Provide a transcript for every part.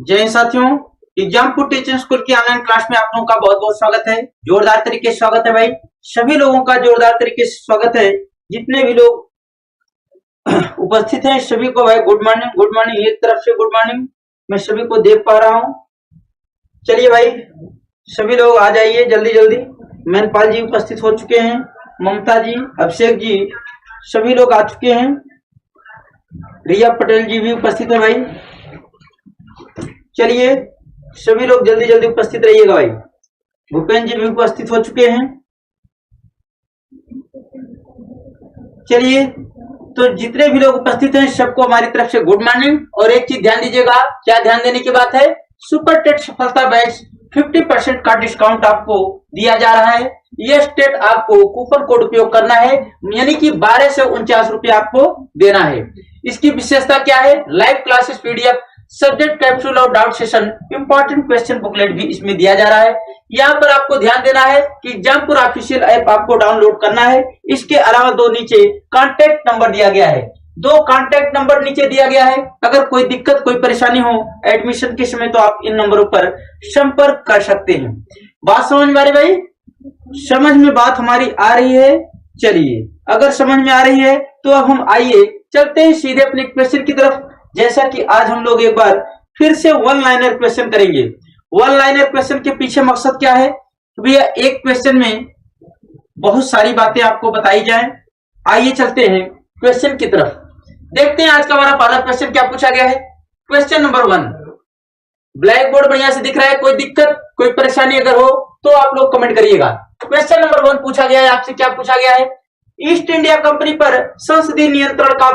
जय साथियों, Exampur teaching school की ऑनलाइन क्लास में आप लोगों का बहुत बहुत स्वागत है। जोरदार तरीके से स्वागत है भाई, सभी लोगों का जोरदार तरीके से स्वागत है। जितने भी लोग उपस्थित हैं सभी को भाई गुड मॉर्निंग। गुड मॉर्निंग, एक तरफ से गुड मॉर्निंग। मैं सभी को देख पा रहा हूँ। चलिए भाई, सभी लोग आ जाइए जल्दी जल्दी। मैनपाल जी उपस्थित हो चुके हैं, ममता जी, अभिषेक जी, सभी लोग आ चुके हैं। रिया पटेल जी भी उपस्थित है भाई। चलिए सभी लोग जल्दी जल्दी उपस्थित रहिएगा भाई। भूपेंद्र जी भी उपस्थित हो चुके हैं। चलिए, तो जितने भी लोग उपस्थित हैं सबको हमारी तरफ से गुड मॉर्निंग। और एक चीज ध्यान दीजिएगा, क्या ध्यान देने की बात है, सुपर टेट सफलता बैच 50% का डिस्काउंट आपको दिया जा रहा है। यह स्टेट आपको कूपन कोड उपयोग करना है, यानी कि 12 से 49 रुपये आपको देना है। इसकी विशेषता क्या है, live classes PDF, subject capsule और doubt session, important question booklet भी इसमें दिया जा रहा है। यहाँ पर आपको ध्यान देना है कि एग्जामपुर ऑफिशियल ऐप आपको डाउनलोड करना है। इसके अलावा दो नीचे कॉन्टेक्ट नंबर दिया गया है, दो कॉन्टेक्ट नंबर नीचे दिया गया है। अगर कोई दिक्कत कोई परेशानी हो एडमिशन के समय तो आप इन नंबरों पर संपर्क कर सकते हैं। बात समझ में आ रही भाई? समझ में बात हमारी आ रही है? चलिए, अगर समझ में आ रही है तो अब हम आइए चलते हैं सीधे अपने क्वेश्चन की तरफ। जैसा कि आज हम लोग एक बार फिर से वन लाइनर क्वेश्चन करेंगे। वन लाइनर क्वेश्चन के पीछे मकसद क्या है, भैया एक क्वेश्चन में बहुत सारी बातें आपको बताई जाएं। आइए चलते हैं क्वेश्चन की तरफ, देखते हैं आज का हमारा पहला क्वेश्चन क्या पूछा गया है। क्वेश्चन नंबर 1, ब्लैक बोर्ड बढ़िया से दिख रहा है? कोई दिक्कत कोई परेशानी अगर हो तो आप लोग कमेंट करिएगा। क्वेश्चन नंबर 1 पूछा गया है, आपसे क्या पूछा गया है, ईस्ट इंडिया कंपनी पर संसदीय नियंत्रण का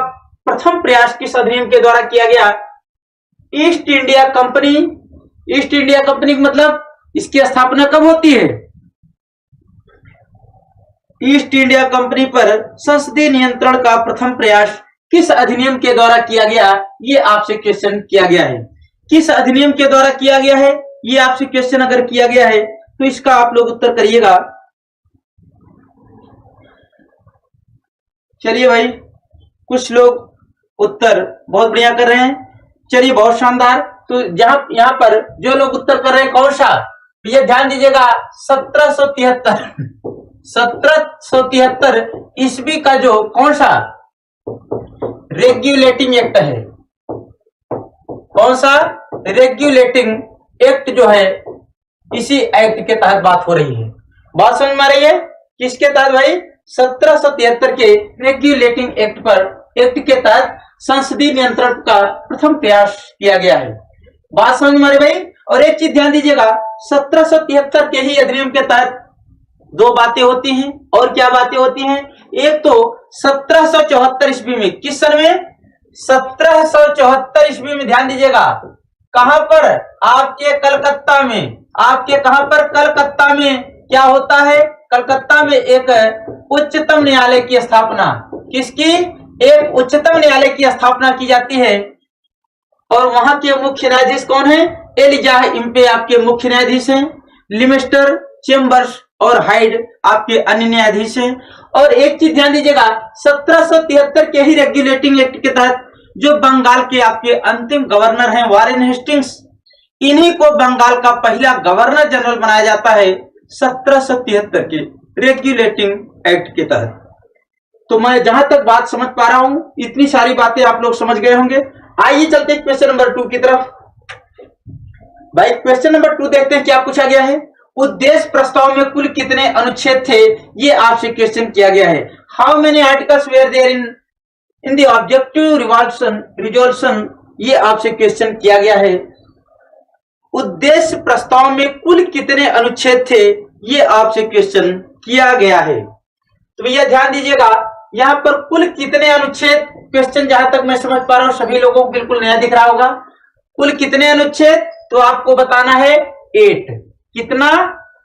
प्रथम प्रयास किस अधिनियम के द्वारा किया गया? East India company, east India company मतलब इसकी स्थापना कब होती है? ईस्ट इंडिया कंपनी पर संसदीय नियंत्रण का प्रथम प्रयास किस अधिनियम के द्वारा किया गया? ये आपसे क्वेश्चन किया गया है। किस अधिनियम के द्वारा किया गया है, ये आपसे क्वेश्चन अगर किया गया है तो इसका आप लोग उत्तर करिएगा। चलिए भाई, कुछ लोग उत्तर बहुत बढ़िया कर रहे हैं, चलिए बहुत शानदार। तो यहाँ पर जो लोग उत्तर कर रहे हैं कौन सा, ये ध्यान दीजिएगा, 1773 ईस्वी का जो कौन सा रेगुलेटिंग एक्ट है, कौन सा रेगुलेटिंग एक्ट जो है, इसी एक्ट के तहत बात हो रही है। बात समझ में आ रही है? किसके तहत भाई? 1773 के रेगुलेटिंग एक्ट के तहत संसदीय नियंत्रण का प्रथम प्रयास किया गया है। बात समझ में आ रही भाई? और एक चीज ध्यान दीजिएगा, 1773 के ही अधिनियम के तहत दो बातें होती हैं। और क्या बातें होती हैं? एक तो 1774 ईस्वी में, किस सन में? 1774 ईस्वी में, ध्यान दीजिएगा, कहां पर? आपके कलकत्ता में। आपके कहां पर? कलकत्ता में। क्या होता है? कलकत्ता में एक उच्चतम न्यायालय की स्थापना, किसकी? एक उच्चतम न्यायालय की स्थापना की जाती है। और वहां के मुख्य न्यायाधीश कौन है? एलिजाह इम्पे आपके मुख्य न्यायाधीश हैं, लिमेस्टर, चेम्बर्स और हाइड आपके अन्य न्यायाधीश हैं। और एक चीज ध्यान दीजिएगा, 1773 के ही रेगुलेटिंग एक्ट के तहत जो बंगाल के आपके अंतिम गवर्नर हैं वारेन हेस्टिंग्स, इन्हीं को बंगाल का पहला गवर्नर जनरल बनाया जाता है 1773 के रेगुलेटिंग एक्ट के तहत। तो मैं जहां तक बात समझ पा रहा हूं इतनी सारी बातें आप लोग समझ गए होंगे। आइए चलते हैं क्वेश्चन नंबर 2 की तरफ। भाई क्वेश्चन नंबर 2 देखते हैं क्या पूछा गया है। उद्देश्य प्रस्ताव में कुल कितने अनुच्छेद थे? ये आपसे क्वेश्चन किया गया है। How many articles were there in the objective resolution, ये आपसे क्वेश्चन किया गया है। उद्देश्य प्रस्ताव में कुल कितने अनुच्छेद थे, ये आपसे क्वेश्चन किया गया है। तो भैया ध्यान दीजिएगा, यहाँ पर कुल कितने अनुच्छेद, क्वेश्चन जहां तक मैं समझ पा रहा हूं सभी लोगों को बिल्कुल नया दिख रहा होगा। कुल कितने अनुच्छेद, तो आपको बताना है 8। कितना?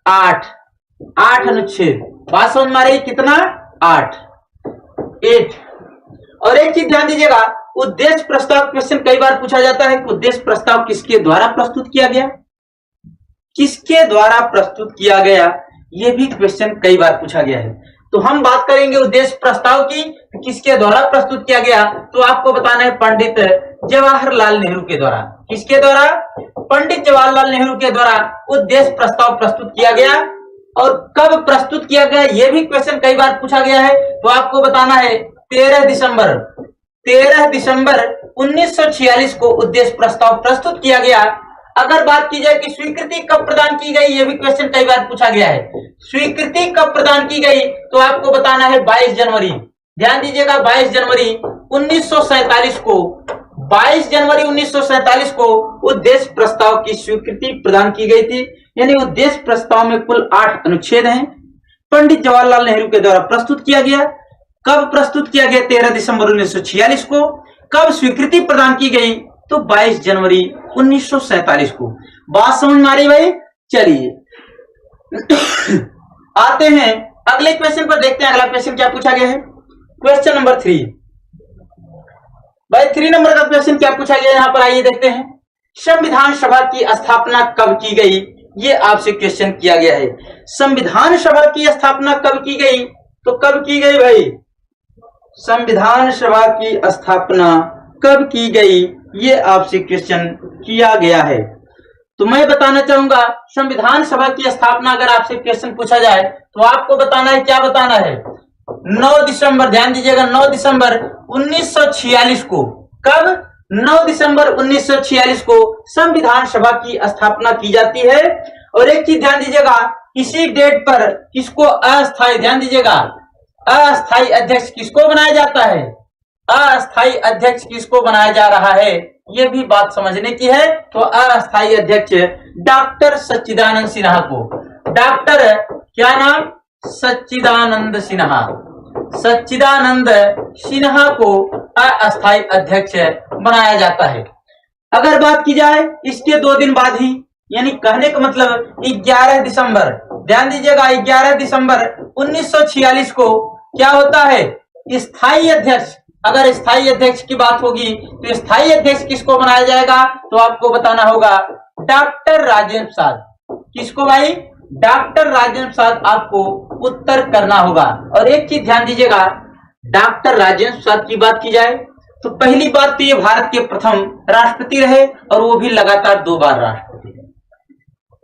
8 अनुच्छेद। बात समझ में आ रही? कितना? 8। और एक चीज ध्यान दीजिएगा, उद्देश्य प्रस्ताव क्वेश्चन कई बार पूछा जाता है कि उद्देश्य प्रस्ताव किसके द्वारा प्रस्तुत किया गया, किसके द्वारा प्रस्तुत किया गया, यह भी क्वेश्चन कई बार पूछा गया है। तो हम बात करेंगे उद्देश्य प्रस्ताव की, किसके द्वारा प्रस्तुत किया गया, तो आपको बताना है पंडित जवाहरलाल नेहरू के द्वारा। किसके द्वारा? पंडित जवाहरलाल नेहरू के द्वारा उद्देश्य प्रस्ताव प्रस्तुत किया गया। और कब प्रस्तुत किया गया ये भी क्वेश्चन कई बार पूछा गया है, तो आपको बताना है 13 दिसंबर 1946 को उद्देश्य प्रस्ताव प्रस्तुत किया गया। अगर बात की जाए कि स्वीकृति कब प्रदान की गई, ये भी क्वेश्चन कई बार पूछा गया है। स्वीकृति कब प्रदान की गई तो आपको बताना है 22 जनवरी। ध्यान दीजिएगा 22 जनवरी 1947 को 22 जनवरी 1947 को उद्देश्य प्रस्ताव की स्वीकृति प्रदान की गई थी। यानी उद्देश्य प्रस्ताव में कुल 8 अनुच्छेद हैं। पंडित जवाहरलाल नेहरू के द्वारा प्रस्तुत किया गया। कब प्रस्तुत किया गया? 13 दिसंबर 1946 को। कब स्वीकृति प्रदान की गई? तो 22 जनवरी 1947 को। बात समझ में आ रही भाई? चलिए आते हैं अगले क्वेश्चन पर, देखते हैं अगला क्वेश्चन क्या पूछा गया है। क्वेश्चन नंबर 3 भाई, 3 नंबर का क्वेश्चन क्या पूछा गया यहां पर, आइए देखते हैं। संविधान सभा की स्थापना कब की गई? ये आपसे क्वेश्चन किया गया है। संविधान सभा की स्थापना कब की गई? तो कब की गई भाई? संविधान सभा की स्थापना कब की गई ये आपसे क्वेश्चन किया गया है। तो मैं बताना चाहूंगा संविधान सभा की स्थापना अगर आपसे क्वेश्चन पूछा जाए तो आपको बताना है, क्या बताना है? 9 दिसंबर, ध्यान दीजिएगा 9 दिसंबर 1946 को। कब? 9 दिसंबर 1946 को संविधान सभा की स्थापना की जाती है। और एक चीज ध्यान दीजिएगा, इसी डेट पर किसको अस्थायी, ध्यान दीजिएगा, अस्थायी अध्यक्ष किसको बनाया जाता है? अस्थायी अध्यक्ष किसको बनाया जा रहा है ये भी बात समझने की है। तो अस्थायी अध्यक्ष डॉक्टर सच्चिदानंद सिन्हा को, डॉक्टर क्या नाम? सच्चिदानंद सिन्हा, सच्चिदानंद सिन्हा को अस्थायी अध्यक्ष बनाया जाता है। अगर बात की जाए इसके 2 दिन बाद ही, यानी कहने का मतलब 11 दिसंबर, ध्यान दीजिएगा 11 दिसंबर 1946 को क्या होता है? स्थायी अध्यक्ष। अगर स्थायी अध्यक्ष की बात होगी तो स्थायी अध्यक्ष किसको बनाया जाएगा? तो आपको बताना होगा डॉक्टर राजेंद्र प्रसाद। किसको भाई? डॉक्टर राजेंद्र प्रसाद आपको उत्तर करना होगा। और एक चीज ध्यान दीजिएगा, डॉक्टर राजेंद्र प्रसाद की बात की जाए तो पहली बात तो ये भारत के प्रथम राष्ट्रपति रहे और वो भी लगातार 2 बार राष्ट्रपति रहे।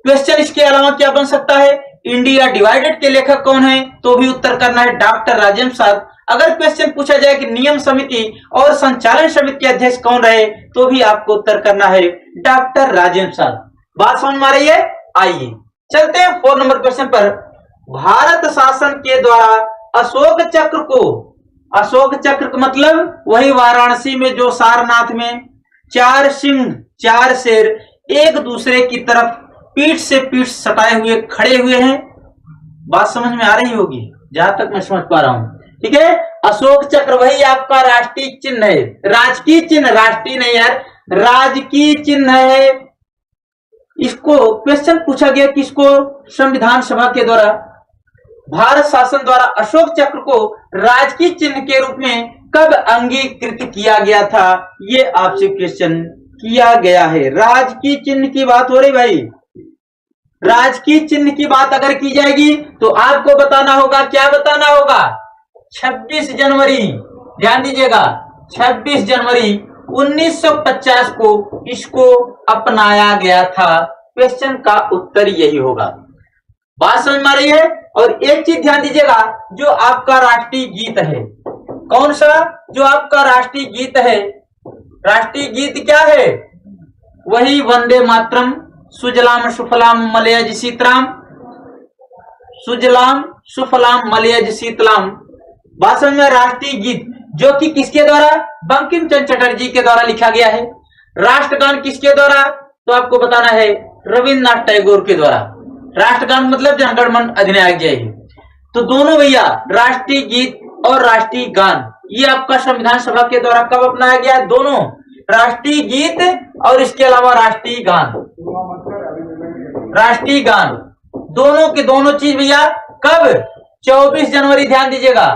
क्वेश्चन इसके अलावा क्या बन सकता है? इंडिया डिवाइडेड के लेखक कौन है? तो भी उत्तर करना है डॉक्टर राजेंद्र प्रसाद। अगर क्वेश्चन पूछा जाए कि नियम समिति और संचालन समिति के अध्यक्ष कौन रहे तो भी आपको उत्तर करना है डॉक्टर राजेंद्र प्रसाद। बात समझ में आ रही है? आइए चलते हैं 4 नंबर क्वेश्चन पर। भारत शासन के द्वारा अशोक चक्र को, अशोक चक्र का मतलब वही वाराणसी में जो सारनाथ में 4 सिंह 4 शेर एक दूसरे की तरफ पीठ से पीठ सटाए हुए खड़े हुए हैं। बात समझ में आ रही होगी जहां तक मैं समझ पा रहा हूं, ठीक है। अशोक चक्र वही आपका राष्ट्रीय चिन्ह है, राजकीय चिन्ह, राष्ट्रीय नहीं यार, राजकीय चिन्ह है। इसको क्वेश्चन पूछा गया किसको? संविधान सभा के द्वारा भारत शासन द्वारा अशोक चक्र को राजकीय चिन्ह के रूप में कब अंगीकृत किया गया था, ये आपसे क्वेश्चन किया गया है। राजकीय चिन्ह की बात हो रही भाई, राजकीय चिन्ह की बात अगर की जाएगी तो आपको बताना होगा, क्या बताना होगा? 26 जनवरी, ध्यान दीजिएगा 26 जनवरी 1950 को इसको अपनाया गया था। क्वेश्चन का उत्तर यही होगा। बात समझ में आ रही है? और एक चीज ध्यान दीजिएगा, जो आपका राष्ट्रीय गीत है, कौन सा? जो आपका राष्ट्रीय गीत है, राष्ट्रीय गीत क्या है? वही वंदे मातरम, सुजलाम सुफलाम मलयज शीतलाम, सुजलाम सुफलाम मलयज शीतलाम। बात समझ में? राष्ट्रीय गीत जो कि किसके द्वारा? बंकिम चंद्र चटर्जी के द्वारा लिखा गया है। राष्ट्रगान किसके द्वारा? तो आपको बताना है रविन्द्रनाथ टैगोर के द्वारा। राष्ट्रगान मतलब जनगण मन अधिनायक जय हिंद। तो दोनों भैया राष्ट्रीय गीत और राष्ट्रीय गान ये आपका संविधान सभा के द्वारा कब अपनाया गया? दोनों, राष्ट्रीय गीत और इसके अलावा राष्ट्रीय गान, राष्ट्रीय गान दोनों के दोनों चीज भैया कब? 24 जनवरी, ध्यान दीजिएगा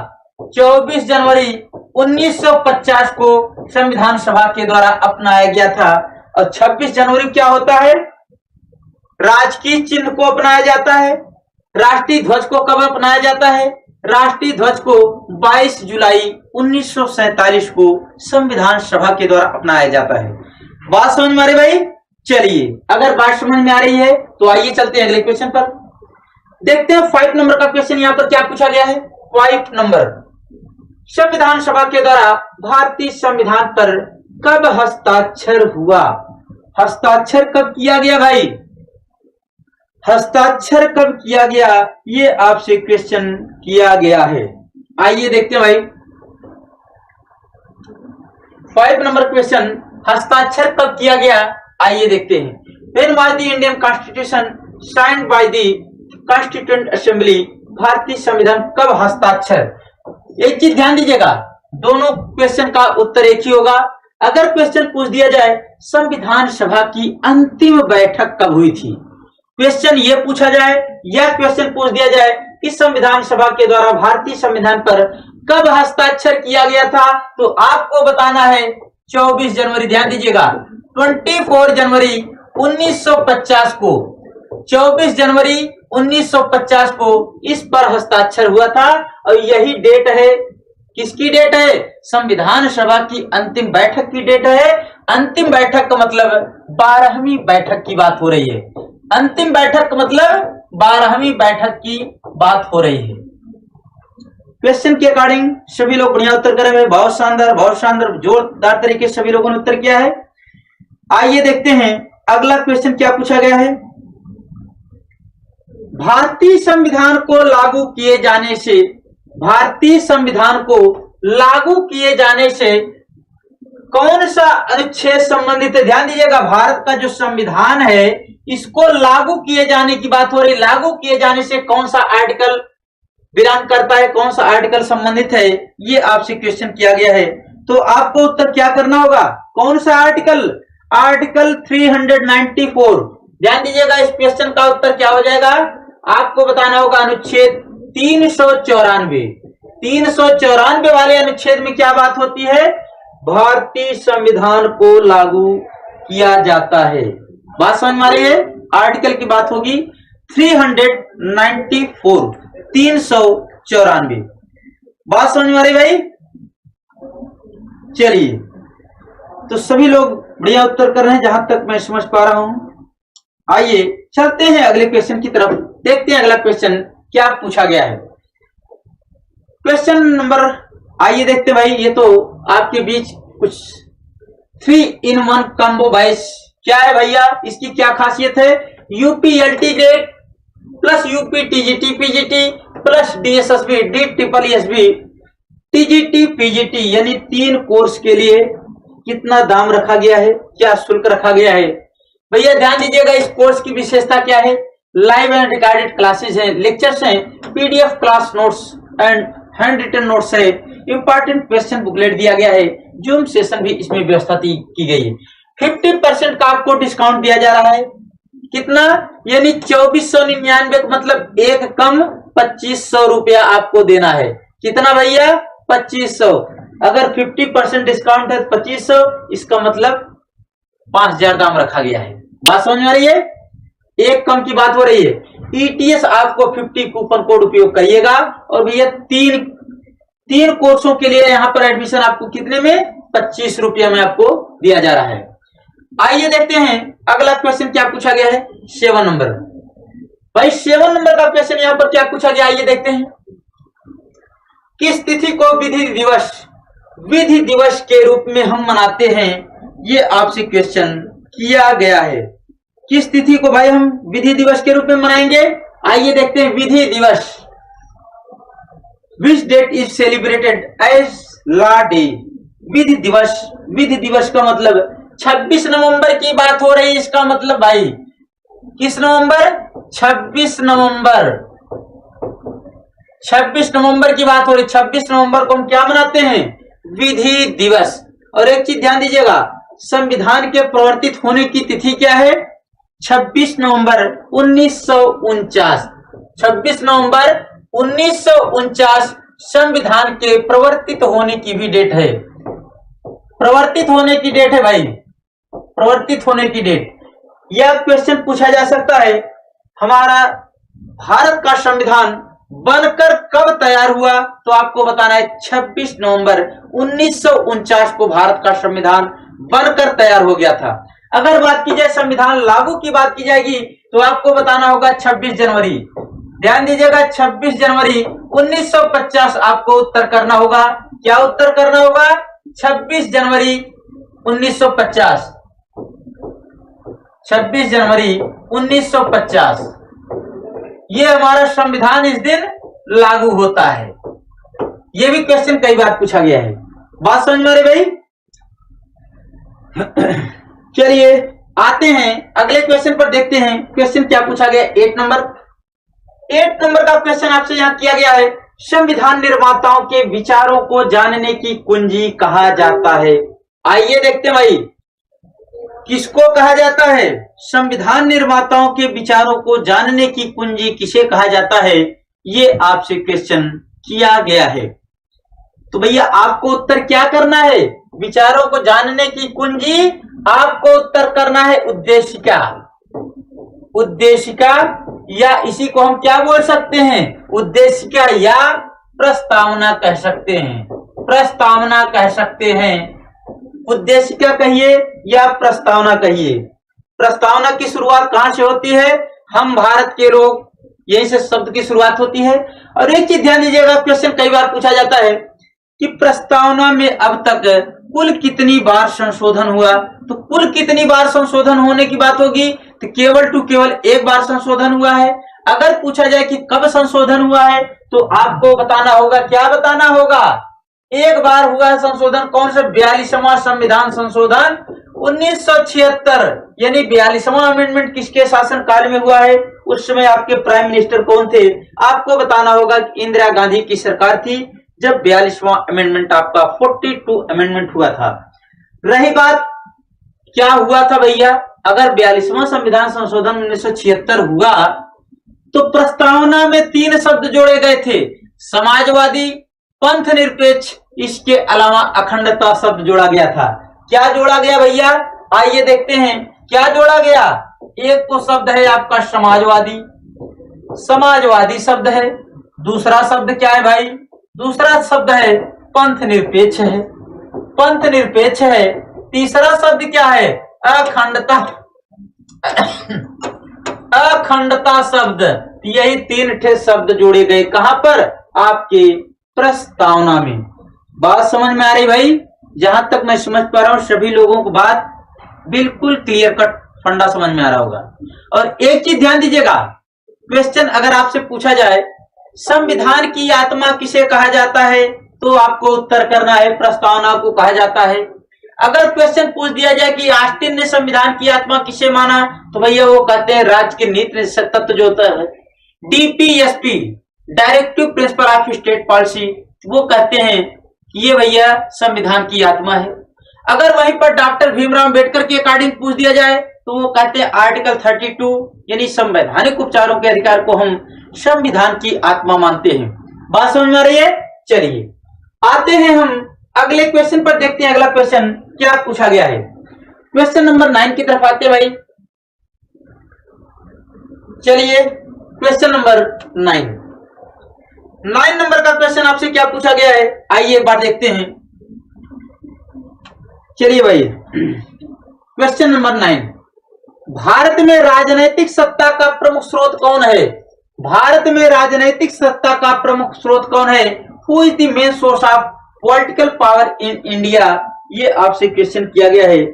24 जनवरी 1950 को संविधान सभा के द्वारा अपनाया गया था। और 26 जनवरी क्या होता है? राजकीय चिन्ह को अपनाया जाता है। राष्ट्रीय ध्वज को कब अपनाया जाता है? राष्ट्रीय ध्वज को 22 जुलाई 1947 को संविधान सभा के द्वारा अपनाया जाता है। बात समझ में आ रही भाई? चलिए, अगर बात समझ में आ रही है तो आइए चलते हैं अगले क्वेश्चन पर। देखते हैं 5 नंबर का क्वेश्चन यहाँ पर क्या पूछा गया है। 5 नंबर, संविधान सभा के द्वारा भारतीय संविधान पर कब हस्ताक्षर हुआ? हस्ताक्षर कब किया गया भाई? हस्ताक्षर कब किया गया, ये आपसे क्वेश्चन किया गया है। आइए देखते हैं भाई 5 नंबर क्वेश्चन, हस्ताक्षर कब किया गया, आइए देखते हैं। When was the Indian Constitution signed by the Constituent Assembly? भारतीय संविधान कब हस्ताक्षर? एक चीज ध्यान दीजिएगा, दोनों क्वेश्चन का उत्तर एक ही होगा। अगर क्वेश्चन पूछ दिया जाए संविधान सभा की अंतिम बैठक कब हुई थी, क्वेश्चन ये पूछा जाए, या क्वेश्चन पूछ दिया जाए कि संविधान सभा के द्वारा भारतीय संविधान पर कब हस्ताक्षर किया गया था, तो आपको बताना है 24 जनवरी। ध्यान दीजिएगा, 24 जनवरी 1950 को, 24 जनवरी 1950 को इस पर हस्ताक्षर हुआ था। और यही डेट है, किसकी डेट है? संविधान सभा की अंतिम बैठक की डेट है। अंतिम बैठक का मतलब 12वीं बैठक की बात हो रही है। अंतिम बैठक का मतलब 12वीं बैठक की बात हो रही है। क्वेश्चन के अकॉर्डिंग सभी लोग बढ़िया उत्तर कर रहे हैं। बहुत शानदार जोरदार तरीके से सभी लोगों ने उत्तर किया है। आइए देखते हैं अगला क्वेश्चन क्या पूछा गया है। भारतीय संविधान को लागू किए जाने से, भारतीय संविधान को लागू किए जाने से कौन सा अनुच्छेद संबंधित है? ध्यान दीजिएगा, भारत का जो संविधान है इसको लागू किए जाने की बात हो रही। लागू किए जाने से कौन सा आर्टिकल बिलोंग करता है, कौन सा आर्टिकल संबंधित है, ये आपसे क्वेश्चन किया गया है। तो आपको उत्तर क्या करना होगा? कौन सा आर्टिकल? आर्टिकल 394। ध्यान दीजिएगा, इस क्वेश्चन का उत्तर क्या हो जाएगा? आपको बताना होगा अनुच्छेद 394। 394 वाले अनुच्छेद में क्या बात होती है? भारतीय संविधान को लागू किया जाता है। बात समझ में आ रही है? आर्टिकल की बात होगी 394, 394। बात समझ में आ रही भाई? चलिए, तो सभी लोग बढ़िया उत्तर कर रहे हैं जहां तक मैं समझ पा रहा हूं। आइए चलते हैं अगले क्वेश्चन की तरफ, देखते हैं अगला क्वेश्चन क्या पूछा गया है। क्वेश्चन नंबर, आइए देखते हैं भाई। ये तो आपके बीच कुछ 3 in 1 कॉम्बो बाइस क्या है भैया, इसकी क्या खासियत है? UPLT grade plus UP TGT PGT plus DSSB D triple SB TGT PGT, यानी 3 कोर्स के लिए कितना दाम रखा गया है, क्या शुल्क रखा गया है? भैया ध्यान दीजिएगा, इस कोर्स की विशेषता क्या है? लाइव एंड रिकॉर्डेड क्लासेस हैं, लेक्चर्स हैं, PDF class notes and hand written notes है, इंपॉर्टेंट क्वेश्चन बुकलेट दिया गया है, जूम सेशन भी इसमें व्यवस्था की गई है। 50% का आपको डिस्काउंट दिया जा रहा है। कितना? यानी 2499, मतलब एक कम 2500 रुपया आपको देना है। कितना भैया? 2500। अगर 50% डिस्काउंट है 2500, इसका मतलब 5000 दाम रखा गया है। बात समझ में आ रही है? एक कम की बात हो रही है। ईटीएस आपको 50 कूपन कोड उपयोग करिएगा। और भैया तीन कोर्सों के लिए यहाँ पर एडमिशन आपको कितने में? 25 रुपया में आपको दिया जा रहा है। आइए देखते हैं अगला क्वेश्चन क्या पूछा गया है। 7 नंबर भाई, 7 नंबर का क्वेश्चन यहाँ पर क्या पूछा गया, आइए देखते हैं। किस तिथि को विधि दिवस के रूप में हम मनाते हैं, ये आपसे क्वेश्चन किया गया है। किस तिथि को भाई हम विधि दिवस के रूप में मनाएंगे, आइए देखते हैं। Vidhi Diwas, which date is celebrated as law day. Vidhi Diwas का मतलब 26 नवंबर की बात हो रही है। इसका मतलब भाई किस नवंबर? 26 नवंबर। 26 नवंबर की बात हो रही है। 26 नवंबर को हम क्या मनाते हैं? विधि दिवस। और एक चीज ध्यान दीजिएगा, संविधान के प्रवर्तित होने की तिथि क्या है? 26 नवंबर 1949। 26 नवंबर 1949 संविधान के प्रवर्तित होने की भी डेट है। प्रवर्तित होने की डेट है भाई, प्रवर्तित होने की डेट। यह क्वेश्चन पूछा जा सकता है, हमारा भारत का संविधान बनकर कब तैयार हुआ? तो आपको बताना है 26 नवंबर 1949 को भारत का संविधान बनकर तैयार हो गया था। अगर बात की जाए संविधान लागू की बात की जाएगी तो आपको बताना होगा 26 जनवरी। ध्यान दीजिएगा 26 जनवरी 1950 आपको उत्तर करना होगा। क्या उत्तर करना होगा? 26 जनवरी 1950। 26 जनवरी 1950 ये हमारा संविधान इस दिन लागू होता है। ये भी क्वेश्चन कई बार पूछा गया है। बात समझ में आ रही भाई? चलिए आते हैं अगले क्वेश्चन पर, देखते हैं क्वेश्चन क्या पूछा गया। 8 नंबर का क्वेश्चन आपसे यहां किया गया है, संविधान निर्माताओं के विचारों को जानने की कुंजी कहा जाता है। आइए देखते हैं भाई, किसको कहा जाता है? संविधान निर्माताओं के विचारों को जानने की कुंजी किसे कहा जाता है? ये आपसे क्वेश्चन किया गया है। तो भैया आपको उत्तर क्या करना है? विचारों को जानने की कुंजी आपको उत्तर करना है उद्देशिका। उद्देशिका या इसी को हम क्या बोल सकते हैं? उद्देशिका या प्रस्तावना कह सकते हैं। प्रस्तावना कह सकते हैं। उद्देशिका कहिए या प्रस्तावना कहिए। प्रस्तावना की शुरुआत कहां से होती है? हम भारत के लोग, यही से शब्द की शुरुआत होती है। और एक चीज ध्यान दीजिएगा, क्वेश्चन कई बार पूछा जाता है कि प्रस्तावना में अब तक कुल कितनी बार संशोधन हुआ? तो कुल कितनी बार संशोधन होने की बात होगी तो केवल एक बार संशोधन हुआ है। अगर पूछा जाए कि कब संशोधन हुआ है तो आपको बताना होगा, क्या बताना होगा? एक बार हुआ है संशोधन। कौन सा? 42वां संविधान संशोधन 1976, यानी 42वां अमेंडमेंट किसके शासन काल में हुआ है? उस समय आपके प्राइम मिनिस्टर कौन थे? आपको बताना होगा कि इंदिरा गांधी की सरकार थी जब 42वां अमेंडमेंट आपका 42 अमेंडमेंट हुआ था। रही बात क्या हुआ था भैया, अगर 42वां संविधान संशोधन 1976 हुआ तो प्रस्तावना में 3 शब्द जोड़े गए थे, समाजवादी, पंथ निरपेक्ष, इसके अलावा अखंडता शब्द जोड़ा गया था। क्या जोड़ा गया भैया? आइए देखते हैं क्या जोड़ा गया। एक तो शब्द है आपका समाजवादी, समाजवादी शब्द है। दूसरा शब्द क्या है भाई? दूसरा शब्द है पंथ निरपेक्ष है, पंथ निरपेक्ष है। तीसरा शब्द क्या है? अखंडता, अखंडता शब्द। यही 3 शब्द जोड़े गए कहां पर? आपके प्रस्तावना में। बात समझ में आ रही भाई? जहां तक मैं समझ पा रहा हूं सभी लोगों को बात बिल्कुल क्लियर कट फंडा समझ में आ रहा होगा। और एक चीज ध्यान दीजिएगा, क्वेश्चन अगर आपसे पूछा जाए संविधान की आत्मा किसे कहा जाता है तो आपको उत्तर करना है प्रस्तावना को कहा जाता है। अगर क्वेश्चन पूछ दिया जाए कि ऑस्टिन ने संविधान की आत्मा किसे माना तो भैया वो कहते हैं राज्य के नीति तत्व जो होता है, DPSP, directive principle of state policy, वो कहते हैं कि ये भैया संविधान की आत्मा है। अगर वहीं पर डॉक्टर भीमराव अंबेडकर के अकॉर्डिंग पूछ दिया जाए तो वो कहते हैं आर्टिकल 32 यानी संवैधानिक उपचारों के अधिकार को हम संविधान की आत्मा मानते हैं। बात समझ में आ रही है? चलिए आते हैं हम अगले क्वेश्चन पर, देखते हैं अगला क्वेश्चन क्या पूछा गया है। क्वेश्चन नंबर 9 की तरफ आते हैं भाई। चलिए क्वेश्चन नंबर 9 नंबर का क्वेश्चन आपसे क्या पूछा गया है, आइए एक बार देखते हैं। चलिए भाई क्वेश्चन नंबर 9, भारत में राजनैतिक सत्ता का प्रमुख स्रोत कौन है? भारत में राजनैतिक सत्ता का प्रमुख स्रोत कौन है? Who is the main source of political power in India? ये आपसे क्वेश्चन किया गया है।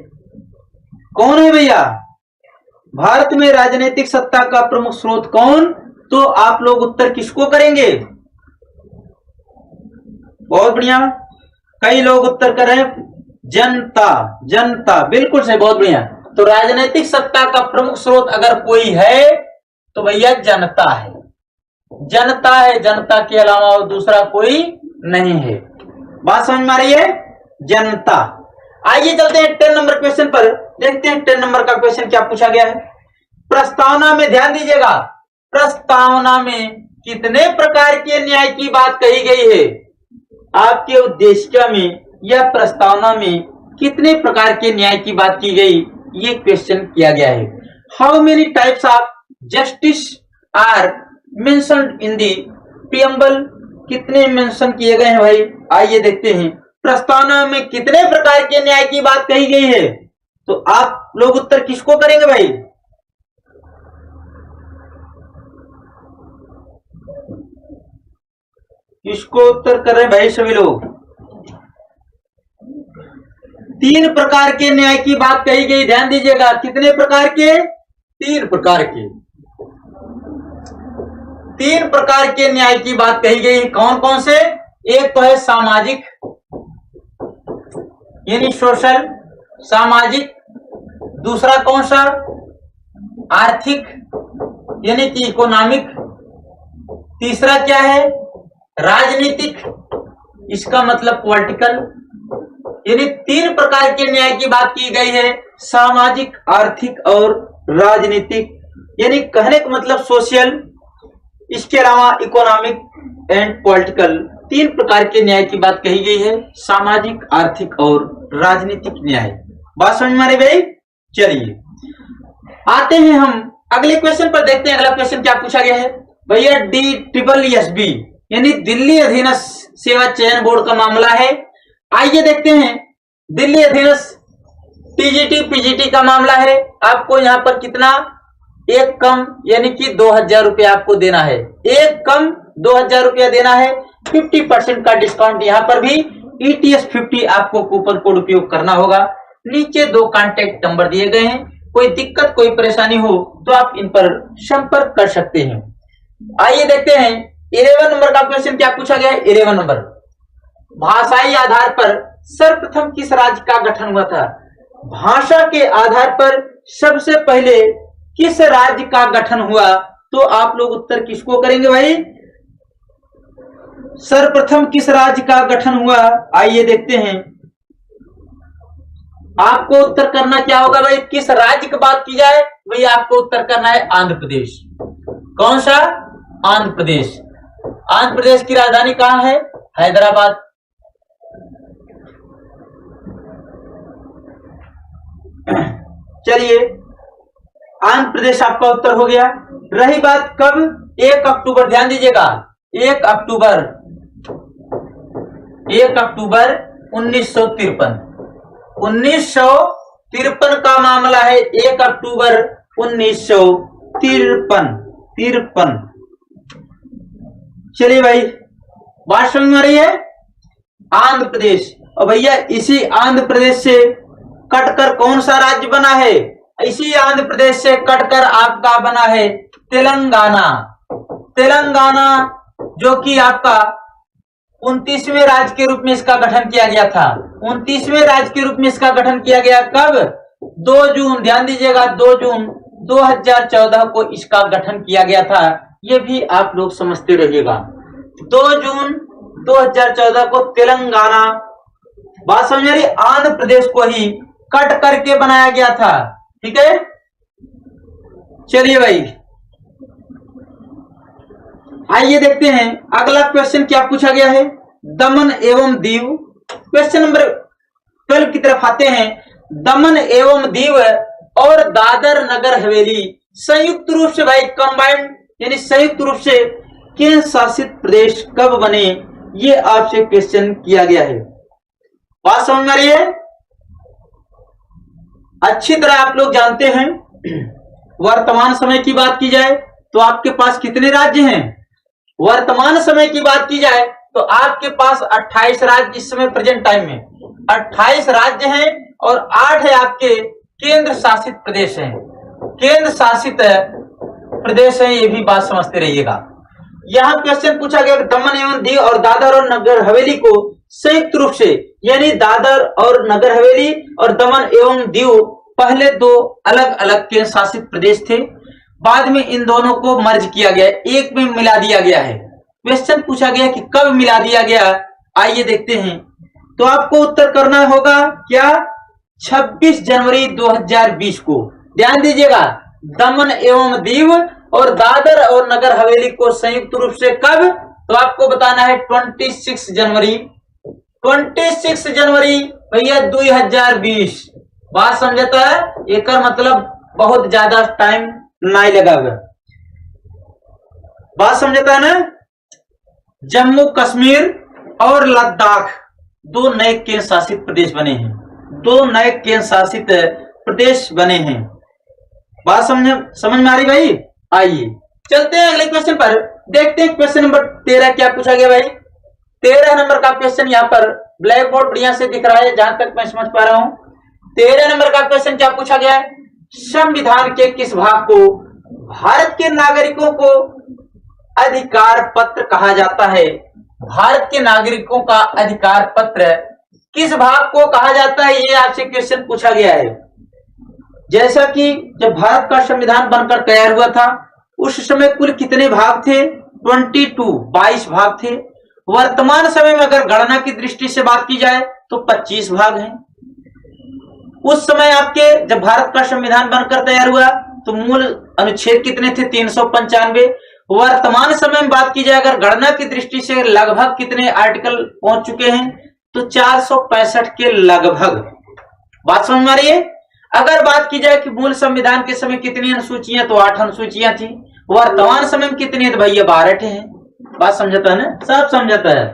कौन है भैया? भारत में राजनीतिक सत्ता का प्रमुख स्रोत कौन? तो आप लोग उत्तर किसको करेंगे? बहुत बढ़िया, कई लोग उत्तर कर रहे हैं जनता। जनता बिल्कुल से, बहुत बढ़िया। तो राजनीतिक सत्ता का प्रमुख स्रोत अगर कोई है तो भैया जनता है। जनता है, जनता के अलावा और दूसरा कोई नहीं है। बात समझ में आ रही है? जनता। आइए चलते हैं 10 नंबर क्वेश्चन पर, देखते हैं 10 नंबर का क्वेश्चन क्या पूछा गया है। प्रस्तावना में ध्यान दीजिएगा, प्रस्तावना में कितने प्रकार के न्याय की बात कही गई है? आपके उद्देशिका में या प्रस्तावना में कितने प्रकार के न्याय की बात की गई, ये क्वेश्चन किया गया है। How many types of justice are mentioned in the preamble कितने मेंशन किए गए हैं भाई? आइए देखते हैं। प्रस्तावना में कितने प्रकार के न्याय की बात कही गई है? तो आप लोग उत्तर किसको करेंगे भाई? किसको उत्तर कर रहे हैं भाई सभी लोग? 3 प्रकार के न्याय की बात कही गई, ध्यान दीजिएगा। कितने प्रकार के? 3 प्रकार के। 3 प्रकार के न्याय की बात कही गई। कौन कौन से? एक तो है सामाजिक, यानी सोशल, सामाजिक। दूसरा कौन सा? आर्थिक, यानी कि इकोनॉमिक। तीसरा क्या है? राजनीतिक, इसका मतलब पॉलिटिकल। यानी 3 प्रकार के न्याय की बात की गई है, सामाजिक, आर्थिक और राजनीतिक, यानी कहने का मतलब सोशल, इसके अलावा इकोनॉमिक एंड पॉलिटिकल। 3 प्रकार के न्याय की बात कही गई है, सामाजिक, आर्थिक और राजनीतिक न्याय। बात समझ में आ रही भाई? चलिए आते हैं हम अगले क्वेश्चन पर, देखते हैं अगला क्वेश्चन क्या पूछा गया है भैया। DSSB यानी दिल्ली अधीनस्थ सेवा चयन बोर्ड का मामला है। आइए देखते हैं। दिल्ली अधीनस्थ TGT PGT का मामला है। आपको यहाँ पर कितना? एक कम, यानी कि 2000 रुपया आपको देना है। एक कम 2000 रुपया देना है। 50% का डिस्काउंट यहाँ पर भी। ETS 50 आपको कूपन कोड उपयोग करना होगा। नीचे 2 कॉन्टेक्ट नंबर दिए गए हैं। कोई दिक्कत, कोई परेशानी हो तो आप इन पर संपर्क कर सकते हैं। आइए देखते हैं 11 नंबर का क्वेश्चन क्या पूछा गया है। 11 नंबर, भाषाई आधार पर सर्वप्रथम किस राज्य का गठन हुआ था? भाषा के आधार पर सबसे पहले किस राज्य का गठन हुआ? तो आप लोग उत्तर किसको करेंगे भाई? सर्वप्रथम किस राज्य का गठन हुआ? आइए देखते हैं। आपको उत्तर करना क्या होगा भाई? किस राज्य की बात की जाए भाई? आपको उत्तर करना है आंध्र प्रदेश। कौन सा? आंध्र प्रदेश। आंध्र प्रदेश की राजधानी कहां है? हैदराबाद। चलिए आंध्र प्रदेश आपका उत्तर हो गया। रही बात कब? 1 अक्टूबर, ध्यान दीजिएगा। 1 अक्टूबर 1953। 1953 का मामला है। 1 अक्टूबर 1953। चलिए भाई, बात समझ में आ रही है? आंध्र प्रदेश। और भैया इसी आंध्र प्रदेश से कटकर कौन सा राज्य बना है? इसी आंध्र प्रदेश से कटकर आपका बना है तेलंगाना। तेलंगाना जो कि आपका 29वें राज्य के रूप में इसका गठन किया गया था। 29वें राज्य के रूप में इसका गठन किया गया कब? 2 जून, ध्यान दीजिएगा, 2 जून 2014 को इसका गठन किया गया था। ये भी आप लोग समझते रहिएगा। 2 जून 2014 को तेलंगाना, बात समझ रही, आंध्र प्रदेश को ही कट करके बनाया गया था। ठीक है, चलिए भाई आइए देखते हैं अगला क्वेश्चन क्या पूछा गया है। दमन एवं दीव, क्वेश्चन नंबर 12 की तरफ आते हैं। दमन एवं दीव और दादर नगर हवेली संयुक्त रूप से भाई कंबाइंड, यानी संयुक्त रूप से केंद्र शासित प्रदेश कब बने? ये आपसे क्वेश्चन किया गया है। बात समझ में आ रही है? अच्छी तरह आप लोग जानते हैं, वर्तमान समय की बात की जाए तो आपके पास कितने राज्य हैं? वर्तमान समय की बात की जाए तो आपके पास 28 राज्य इस समय प्रेजेंट टाइम में 28 राज्य हैं और 8 है आपके केंद्र शासित प्रदेश हैं। केंद्र शासित प्रदेश है, ये भी बात समझते रहिएगा। यहां क्वेश्चन पूछा गया दमन एवं दीव और दादर और नगर हवेली को संयुक्त रूप से, यानी दादर और नगर हवेली और दमन एवं दीव पहले 2 अलग अलग केंद्र शासित प्रदेश थे, बाद में इन दोनों को मर्ज किया गया, एक में मिला दिया गया है। क्वेश्चन पूछा गया कि कब मिला दिया गया? आइए देखते हैं। तो आपको उत्तर करना होगा क्या? 26 जनवरी 2020 को। ध्यान दीजिएगा, दमन एवं दीव और दादर और नगर हवेली को संयुक्त रूप से कब? तो आपको बताना है 26 जनवरी। 26 जनवरी भैया 2020। बात समझता है? एक मतलब बहुत ज्यादा टाइम नहीं लगा हुआ। बात समझता है ना? जम्मू कश्मीर और लद्दाख दो नए केंद्र शासित प्रदेश बने हैं। दो नए केंद्र शासित प्रदेश बने हैं। बात समझ में आ रही भाई? आइए चलते हैं अगले क्वेश्चन पर। देखते हैं क्वेश्चन नंबर 13 क्या पूछा गया भाई। 13 नंबर का क्वेश्चन यहाँ पर ब्लैक बोर्ड बढ़िया से दिख रहा है, जहां तक मैं समझ पा रहा हूं। 13 नंबर का क्वेश्चन क्या पूछा गया है? संविधान के किस भाग को भारत के नागरिकों को अधिकार पत्र कहा जाता है? भारत के नागरिकों का अधिकार पत्र किस भाग को कहा जाता है, ये आपसे क्वेश्चन पूछा गया है। जैसा कि जब भारत का संविधान बनकर तैयार हुआ था उस समय कुल कितने भाग थे? 22 भाग थे। वर्तमान समय में अगर गणना की दृष्टि से बात की जाए तो 25 भाग हैं। उस समय आपके जब भारत का संविधान बनकर तैयार हुआ तो मूल अनुच्छेद कितने थे? 395। वर्तमान समय में बात की जाए अगर गणना की दृष्टि से लगभग कितने आर्टिकल पहुंच चुके हैं तो 465 के लगभग। बात समझ में आ रही है? अगर बात की जाए कि मूल संविधान के समय कितनी अनुसूचियां, तो 8 अनुसूचियां थी। वर्तमान समय में कितनी है? तो भैया 12 हैं। बात समझाता है ना? सब समझाता है।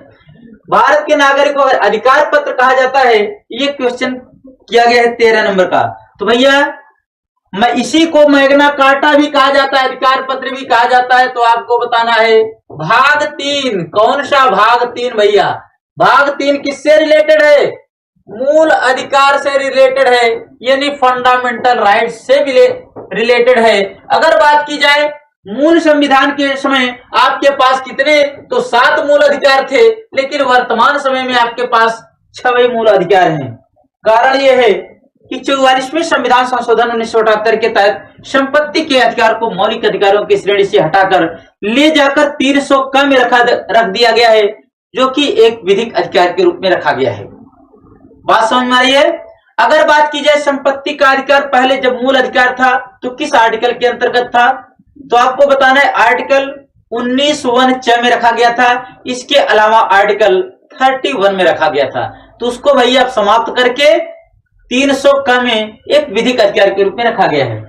भारत के नागरिकों को अधिकार पत्र कहा जाता है, ये क्वेश्चन किया गया है 13 नंबर का। तो भैया मैं इसी को मैग्ना कार्टा भी कहा जाता है, अधिकार पत्र भी कहा जाता है। तो आपको बताना है भाग 3। कौन सा भाग 3 भैया? भाग 3 किससे रिलेटेड है? मूल अधिकार से रिलेटेड है, यानी फंडामेंटल राइट्स से भी रिलेटेड है। अगर बात की जाए मूल संविधान के समय आपके पास कितने? तो 7 मूल अधिकार थे, लेकिन वर्तमान समय में आपके पास 6 मूल अधिकार हैं। कारण यह है कि 44वें संविधान संशोधन 1978 के तहत संपत्ति के अधिकार को मौलिक अधिकारों की श्रेणी से हटाकर ले जाकर 300 क में रख दिया गया है, जो कि एक विधिक अधिकार के रूप में रखा गया है। बात समझ में आ रही है? अगर बात की जाए संपत्ति का अधिकार पहले जब मूल अधिकार था तो किस आर्टिकल के अंतर्गत था? तो आपको बताना है आर्टिकल 19(1) में रखा गया था। इसके अलावा आर्टिकल 31 में रखा गया था। तो उसको भैया आप समाप्त करके 300 क में एक विधिक अधिकार के रूप में रखा गया है।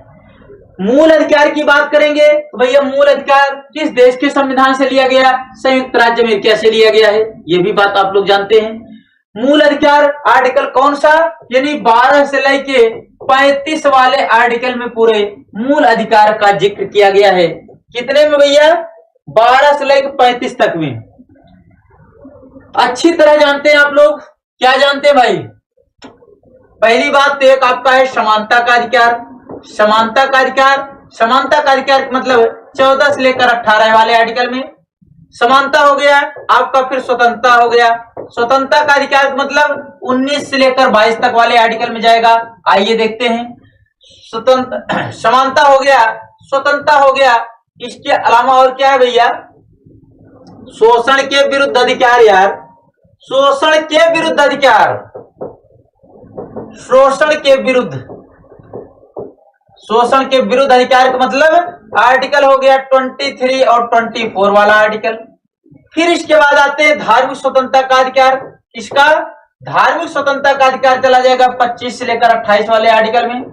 मूल अधिकार की बात करेंगे तो भैया मूल अधिकार किस देश के संविधान से लिया गया? संयुक्त राज्य अमेरिका से लिया गया है। ये भी बात आप लोग जानते हैं। मूल अधिकार आर्टिकल कौन सा? यानी 12 से लेके 35 वाले आर्टिकल में पूरे मूल अधिकार का जिक्र किया गया है। कितने में भैया? 12 से लेकर 35 तक में। अच्छी तरह जानते हैं आप लोग। क्या जानते हैं भाई? पहली बात तो एक आपका है समानता का अधिकार। समानता का अधिकार, समानता का अधिकार मतलब 14 से लेकर 18 वाले आर्टिकल में समानता हो गया आपका। फिर स्वतंत्रता हो गया। स्वतंत्रता का अधिकार मतलब 19 से लेकर 22 तक वाले आर्टिकल में जाएगा। आइए देखते हैं। स्वतंत्र समानता हो गया, स्वतंत्रता हो गया। इसके अलावा और क्या है भैया? शोषण के विरुद्ध अधिकार यार, शोषण के विरुद्ध अधिकार, शोषण के विरुद्ध, शोषण के विरुद्ध अधिकार का मतलब आर्टिकल हो गया 23 और 24 वाला आर्टिकल। फिर इसके बाद आते हैं धार्मिक स्वतंत्रता का अधिकार। इसका धार्मिक स्वतंत्रता का अधिकार चला जाएगा 25 से लेकर 28 वाले आर्टिकल में।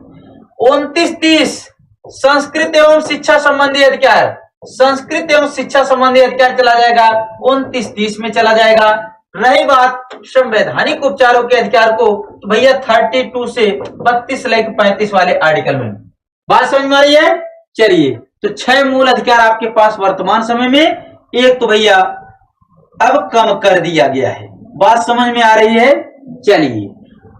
29-30 संस्कृत एवं शिक्षा संबंधी अधिकार, संस्कृत एवं शिक्षा संबंधी अधिकार चला जाएगा 29-30 में चला जाएगा। रही बात संवैधानिक उपचारों के अधिकार को तो भैया 32 से 32 से लेकर 35 वाले आर्टिकल में। बात समझ में आ रही है? चलिए, तो 6 मूल अधिकार आपके पास वर्तमान समय में, एक तो भैया अब कम कर दिया गया है। बात समझ में आ रही है? चलिए,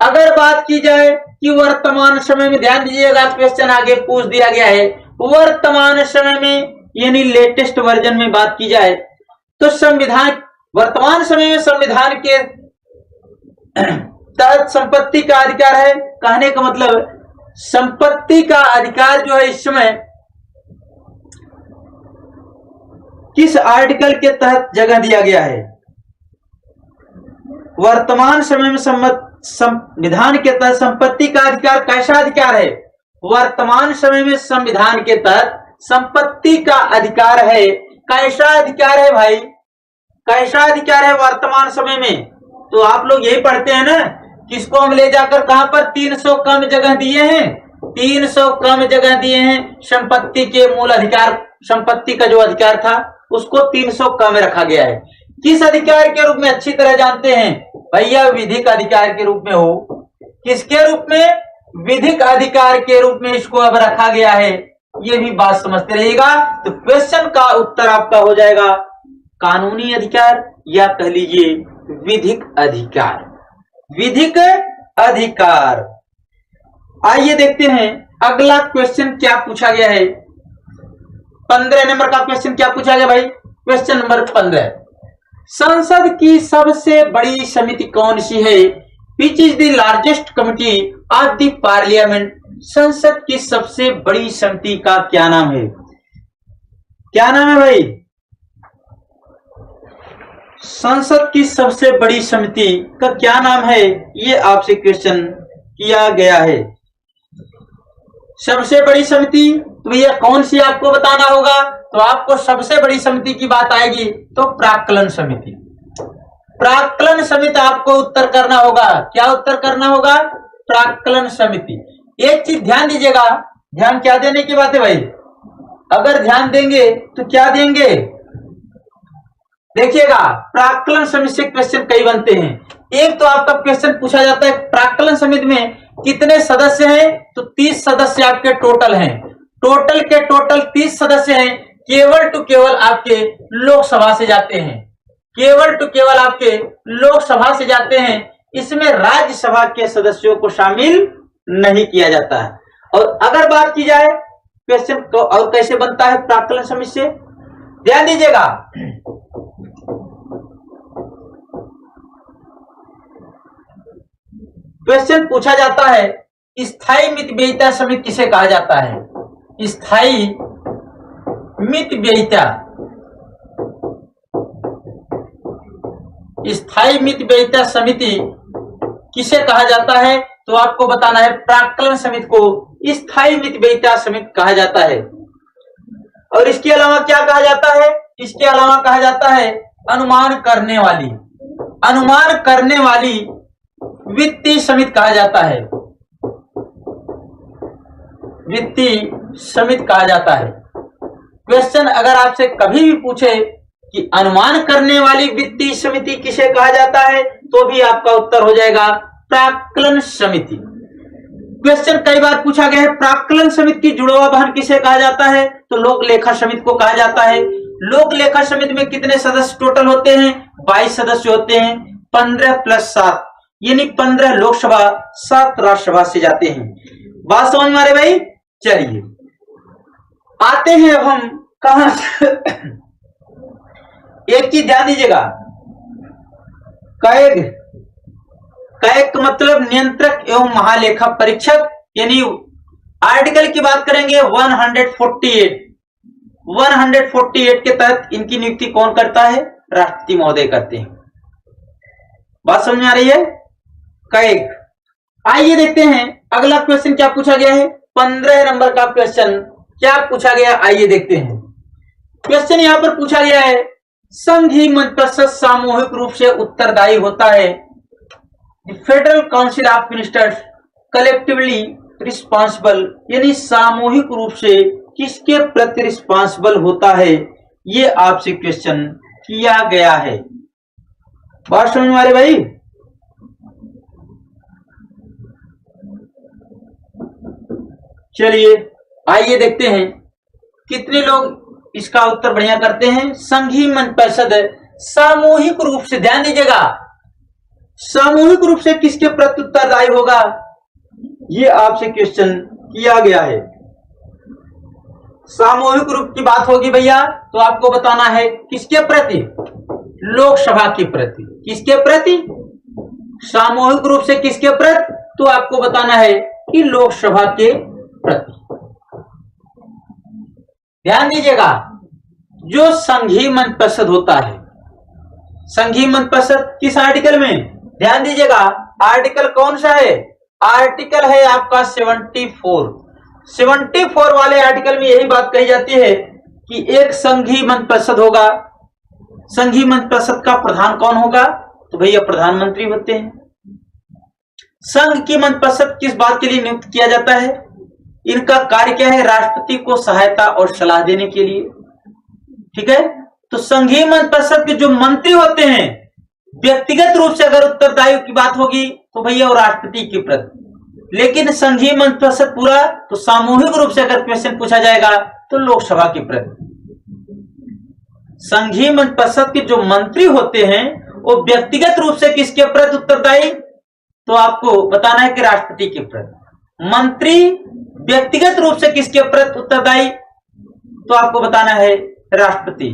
अगर बात की जाए कि वर्तमान समय में, ध्यान दीजिएगा क्वेश्चन आगे पूछ दिया गया है। वर्तमान समय में यानी लेटेस्ट वर्जन में बात की जाए तो संविधान, वर्तमान समय में संविधान के तहत संपत्ति का अधिकार है। कहने का मतलब संपत्ति का अधिकार जो है इस समय किस आर्टिकल के तहत जगह दिया गया है? वर्तमान समय में संविधान के तहत संपत्ति का अधिकार कैसा अधिकार है? वर्तमान समय में संविधान के तहत संपत्ति का अधिकार है। कैसा अधिकार है भाई? कैसा अधिकार है वर्तमान समय में? तो आप लोग यही पढ़ते हैं ना, किसको हम ले जाकर कहां पर 300 कम जगह दिए हैं? 300 कम जगह दिए हैं। संपत्ति के मूल अधिकार, संपत्ति का जो अधिकार था उसको 300 कम रखा गया है। किस अधिकार के रूप में अच्छी तरह जानते हैं भैया? विधिक अधिकार के रूप में हो। किसके रूप में? विधिक अधिकार के रूप में इसको अब रखा गया है, ये भी बात समझते रहिएगा। तो क्वेश्चन का उत्तर आपका हो जाएगा कानूनी अधिकार या कह लीजिए विधिक अधिकार। विधिक अधिकार। आइए देखते हैं अगला क्वेश्चन क्या पूछा गया है। 15 नंबर का क्वेश्चन क्या पूछा गया भाई? क्वेश्चन नंबर 15, संसद की सबसे बड़ी समिति कौन सी है? Which is the largest committee of the parliament? संसद की सबसे बड़ी समिति का क्या नाम है? क्या नाम है भाई? संसद की सबसे बड़ी समिति का क्या नाम है? ये आपसे क्वेश्चन किया गया है। सबसे बड़ी समिति तो भैया कौन सी आपको बताना होगा। तो आपको सबसे बड़ी समिति की बात आएगी तो प्राक्कलन समिति। प्राक्कलन समिति आपको उत्तर करना होगा। क्या उत्तर करना होगा? प्राक्कलन समिति। एक चीज ध्यान दीजिएगा, ध्यान क्या देने की बात है भाई? अगर ध्यान देंगे तो क्या देंगे? देखिएगा, प्राक्कलन समिति से क्वेश्चन कई बनते हैं। एक तो आपका क्वेश्चन पूछा जाता है प्राक्कलन समिति में कितने सदस्य हैं? तो 30 सदस्य आपके टोटल हैं। टोटल के टोटल 30 सदस्य हैं। केवल टू केवल आपके लोकसभा से जाते हैं। केवल टू केवल आपके लोकसभा से जाते हैं। इसमें राज्यसभा के सदस्यों को शामिल नहीं किया जाता है। और अगर बात की जाए क्वेश्चन को और कैसे बनता है प्राक्कलन समिति से, ध्यान दीजिएगा। क्वेश्चन पूछा जाता है स्थायी मितव्ययिता समिति किसे कहा जाता है? स्थायी मितव्ययिता, स्थायी मितव्ययिता समिति किसे कहा जाता है? तो आपको बताना है प्राक्कलन समिति को स्थायी मितव्ययिता समिति कहा जाता है। और इसके अलावा क्या कहा जाता है? इसके अलावा कहा जाता है अनुमान करने वाली, अनुमान करने वाली वित्तीय समिति कहा जाता है। वित्तीय समिति कहा जाता है। क्वेश्चन अगर आपसे कभी भी पूछे कि अनुमान करने वाली वित्तीय समिति किसे कहा जाता है, तो भी आपका उत्तर हो जाएगा प्राक्कलन समिति। क्वेश्चन कई बार पूछा गया है प्राक्कलन समिति की जुड़वा बहन किसे कहा जाता है? तो लोक लेखा समिति को कहा जाता है। लोक लेखा समिति में कितने सदस्य टोटल होते हैं? 22 सदस्य होते हैं। 15 + 7 यानी 15 लोकसभा 7 राज्यसभा से जाते हैं। बात समझ में आ रही भाई? चलिए आते हैं अब हम कहां से। एक चीज ध्यान दीजिएगा, कैग, कैग मतलब नियंत्रक एवं महालेखा परीक्षक, यानी आर्टिकल की बात करेंगे 148 के तहत इनकी नियुक्ति कौन करता है? राष्ट्रपति महोदय करते हैं। बात समझ में आ रही है? कैग। आइए देखते हैं अगला क्वेश्चन क्या पूछा गया है। 15 नंबर का क्वेश्चन क्या पूछा गया, आइए देखते हैं। क्वेश्चन यहां पर पूछा गया है संघीय मंत्रिपरिषद सामूहिक रूप से उत्तरदायी होता है। Federal council of ministers collectively responsible, यानी सामूहिक रूप से किसके प्रति रिस्पॉन्सिबल होता है? ये आपसे क्वेश्चन किया गया है। बात समझ में आ रही भाई? चलिए आइए देखते हैं कितने लोग इसका उत्तर बढ़िया करते हैं। संघीय मंत्रिपरिषद सामूहिक रूप से, ध्यान दीजिएगा, सामूहिक रूप से किसके प्रति उत्तरदायी होगा? ये आपसे क्वेश्चन किया गया है। सामूहिक रूप की बात होगी भैया तो आपको बताना है किसके प्रति? लोकसभा के प्रति। किसके प्रति? सामूहिक रूप से किसके प्रति? तो आपको बताना है कि लोकसभा के प्रति। ध्यान दीजिएगा, जो संघीय मंत्रिपरिषद होता है, संघीय मंत्रिपरिषद किस आर्टिकल में? ध्यान दीजिएगा, आर्टिकल कौन सा है? आर्टिकल है आपका 74 वाले आर्टिकल में यही बात कही जाती है कि एक संघीय मंत्रिपरिषद होगा। संघीय मंत्रिपरिषद का प्रधान कौन होगा? तो भैया प्रधानमंत्री होते हैं। संघ की मंत्रिपरिषद किस बात के लिए नियुक्त किया जाता है? इनका कार्य क्या है? राष्ट्रपति को सहायता और सलाह देने के लिए। ठीक है, तो संघीय मंत्रि परिषद के जो मंत्री होते हैं, व्यक्तिगत रूप से अगर उत्तरदायी की बात होगी तो भैया वो राष्ट्रपति के प्रति, लेकिन संघीय मंत्रि परिषद पूरा तो सामूहिक रूप से अगर क्वेश्चन पूछा जाएगा तो लोकसभा के प्रति। संघीय मंत्रि परिषद के जो मंत्री होते हैं वो व्यक्तिगत रूप से किसके प्रति उत्तरदायी, तो आपको बताना है कि राष्ट्रपति के प्रति। मंत्री व्यक्तिगत रूप से किसके प्रति उत्तरदायी, तो आपको बताना है राष्ट्रपति।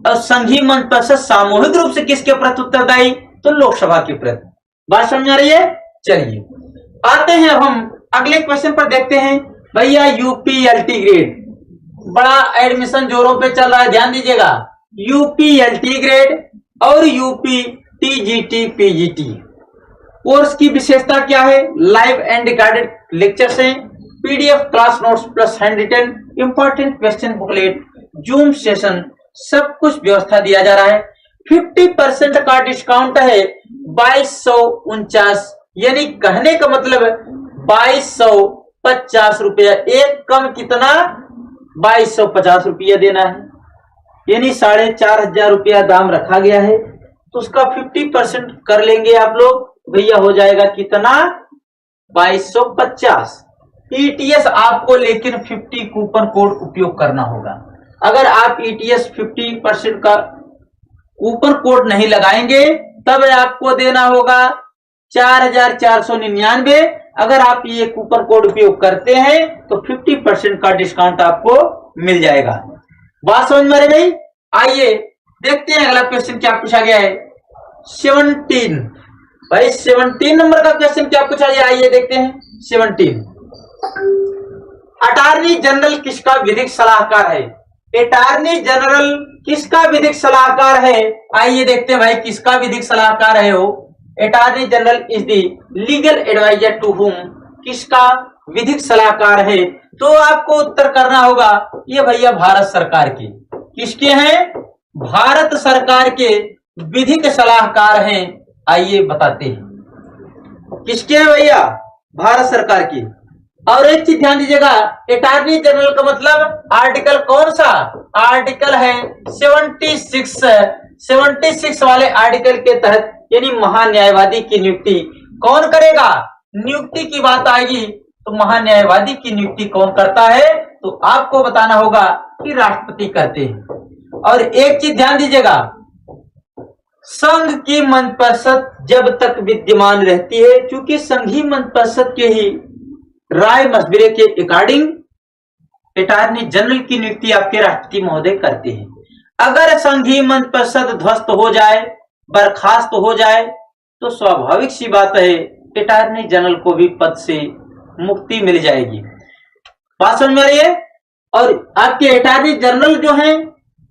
और संघीय मंत्रि परिषद सामूहिक रूप से किसके प्रति उत्तरदायी, तो लोकसभा के प्रति। बात समझ आ रही है। चलिए आते हैं अब हम अगले क्वेश्चन पर देखते हैं। भैया यूपीएलटी ग्रेड, बड़ा एडमिशन जोरों पे चल रहा है, ध्यान दीजिएगा। यूपीएलटी ग्रेड और यूपी टीजीटी पीजीटी कोर्स की विशेषता क्या है? लाइव एंड रिकॉर्डेड लेक्चर्स हैं, PDF class notes plus hand written important question booklet, zoom session, सब कुछ व्यवस्था दिया जा रहा है। 50% का डिस्काउंट है 2249, यानी कहने का मतलब 2250 रुपया। एक कम कितना? 2250 रुपया देना है, यानी 4500 रुपया दाम रखा गया है। तो उसका 50% कर लेंगे आप लोग, भैया हो जाएगा कितना? 2250। ईटीएस आपको लेकिन 50 कूपन कोड उपयोग करना होगा। अगर आप ईटीएस 50% का कूपन कोड नहीं लगाएंगे तब आपको देना होगा 4499। अगर आप ये कूपन कोड उपयोग करते हैं तो 50% का डिस्काउंट आपको मिल जाएगा। बात समझ में आ रही? आइए देखते हैं अगला क्वेश्चन क्या पूछा गया है। 17 भाई 17 नंबर का क्वेश्चन क्या पूछा गया, आइए देखते हैं। 17 अटॉर्नी जनरल किसका विधिक सलाहकार है? अटॉर्नी जनरल किसका विधिक सलाहकार है? आइए देखते हैं भाई किसका विधिक सलाहकार है वो। Attorney general is the legal adviser to whom, किसका विधिक सलाहकार है? तो आपको उत्तर करना होगा ये भैया भारत सरकार के। किसके हैं? भारत सरकार के विधिक सलाहकार हैं। आइए बताते हैं किसके हैं भैया? भारत सरकार की। और एक चीज ध्यान दीजिएगा, अटॉर्नी जनरल का मतलब आर्टिकल कौन सा? आर्टिकल है 76 वाले आर्टिकल के तहत, यानी महान्यायवादी की नियुक्ति कौन करेगा? नियुक्ति की बात आएगी तो महान्यायवादी की नियुक्ति कौन करता है? तो आपको बताना होगा कि राष्ट्रपति करते हैं। और एक चीज ध्यान दीजिएगा, संघ की मंत्रि परिषद जब तक विद्यमान रहती है, क्योंकि संघीय मंत्रि परिषद के ही राय मशविरे के अकॉर्डिंग अटॉर्नी जनरल की नियुक्ति आपके राष्ट्रपति महोदय करते हैं। अगर संघीय मंत्रि परिषद ध्वस्त हो जाए, बर्खास्त हो जाए, तो स्वाभाविक सी बात है अटॉर्नी जनरल को भी पद से मुक्ति मिल जाएगी। बात समझ में आ रही है? और आपके अटॉर्नी जनरल जो हैं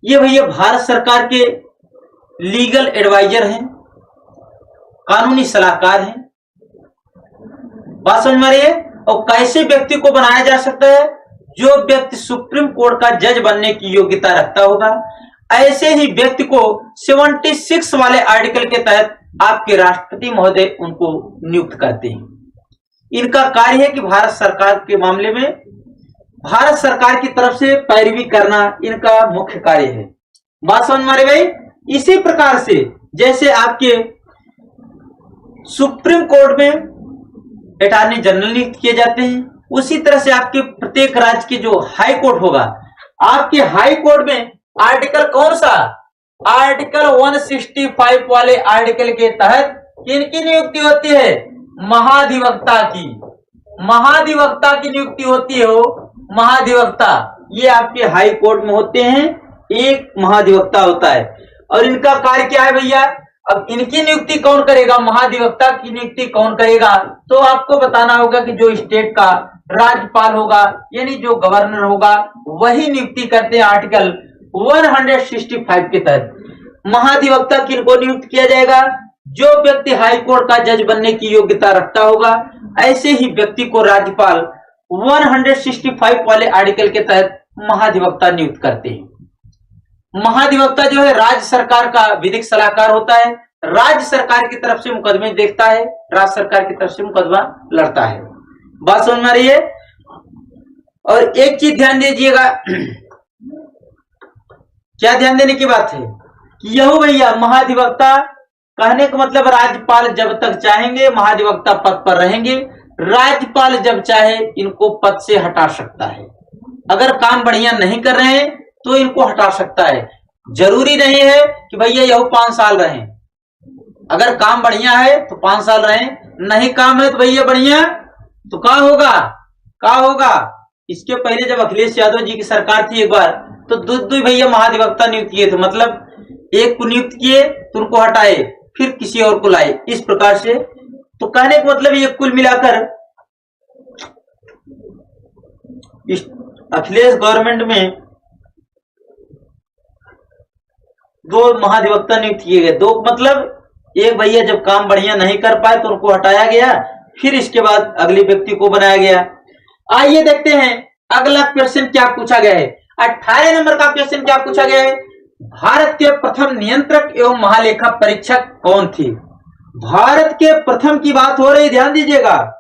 ये भैया भारत सरकार के लीगल एडवाइजर हैं, कानूनी सलाहकार हैं। बात समझ में आ रही है? और कैसे व्यक्ति को बनाया जा सकता है? जो व्यक्ति सुप्रीम कोर्ट का जज बनने की योग्यता रखता होगा, ऐसे ही व्यक्ति को 76 वाले आर्टिकल के तहत आपके राष्ट्रपति महोदय उनको नियुक्त करते हैं। इनका कार्य है कि भारत सरकार के मामले में भारत सरकार की तरफ से पैरवी करना इनका मुख्य कार्य है। बात समझ में आ रही भाई? इसी प्रकार से जैसे आपके सुप्रीम कोर्ट में अटॉर्नी जनरल नियुक्त किए जाते हैं, उसी तरह से आपके प्रत्येक राज्य के जो हाई कोर्ट होगा, आपके हाई कोर्ट में आर्टिकल कौन सा? आर्टिकल 165 वाले आर्टिकल के तहत किनकी नियुक्ति होती है? महाधिवक्ता की। महाधिवक्ता की नियुक्ति होती है। महाधिवक्ता ये आपके हाई कोर्ट में होते हैं, एक महाधिवक्ता होता है। और इनका कार्य क्या है भैया? अब इनकी नियुक्ति कौन करेगा? महाधिवक्ता की नियुक्ति कौन करेगा? तो आपको बताना होगा कि जो स्टेट का राज्यपाल होगा, यानी जो गवर्नर होगा, वही नियुक्ति करते हैं। आर्टिकल 165 के तहत महाधिवक्ता किनको नियुक्त किया जाएगा? जो व्यक्ति हाई कोर्ट का जज बनने की योग्यता रखता होगा, ऐसे ही व्यक्ति को राज्यपाल 165 वाले आर्टिकल के तहत महाधिवक्ता नियुक्त करते हैं। महाधिवक्ता जो है राज्य सरकार का विधिक सलाहकार होता है, राज्य सरकार की तरफ से मुकदमे देखता है, राज्य सरकार की तरफ से मुकदमा लड़ता है। बात समझ में आ रही है? और एक चीज ध्यान दीजिएगा, क्या ध्यान देने की बात है कि यह भैया महाधिवक्ता, कहने का मतलब राज्यपाल जब तक चाहेंगे महाधिवक्ता पद पर रहेंगे, राज्यपाल जब चाहे इनको पद से हटा सकता है। अगर काम बढ़िया नहीं कर रहे हैं तो इनको हटा सकता है। जरूरी नहीं है कि भैया यह 5 साल रहे, अगर काम बढ़िया है तो 5 साल रहे, नहीं काम है तो भैया बढ़िया तो क्या होगा। इसके पहले जब अखिलेश यादव जी की सरकार थी एक बार, तो दो भैया महाधिवक्ता नियुक्त किए थे, मतलब एक को नियुक्त किए तो उनको हटाए, फिर किसी और को लाए, इस प्रकार से। तो कहने का मतलब ये कुल मिलाकर इस अखिलेश गवर्नमेंट में 2 महाधिवक्ता नियुक्त किए गए। 2 मतलब एक भैया जब काम बढ़िया नहीं कर पाए तो उनको हटाया गया, फिर इसके बाद अगले व्यक्ति को बनाया गया। आइए देखते हैं अगला क्वेश्चन क्या पूछा गया है। 18 नंबर का क्वेश्चन क्या पूछा गया है, भारत के प्रथम नियंत्रक एवं महालेखा परीक्षक कौन थे। भारत के प्रथम की बात हो रही, ध्यान दीजिएगा,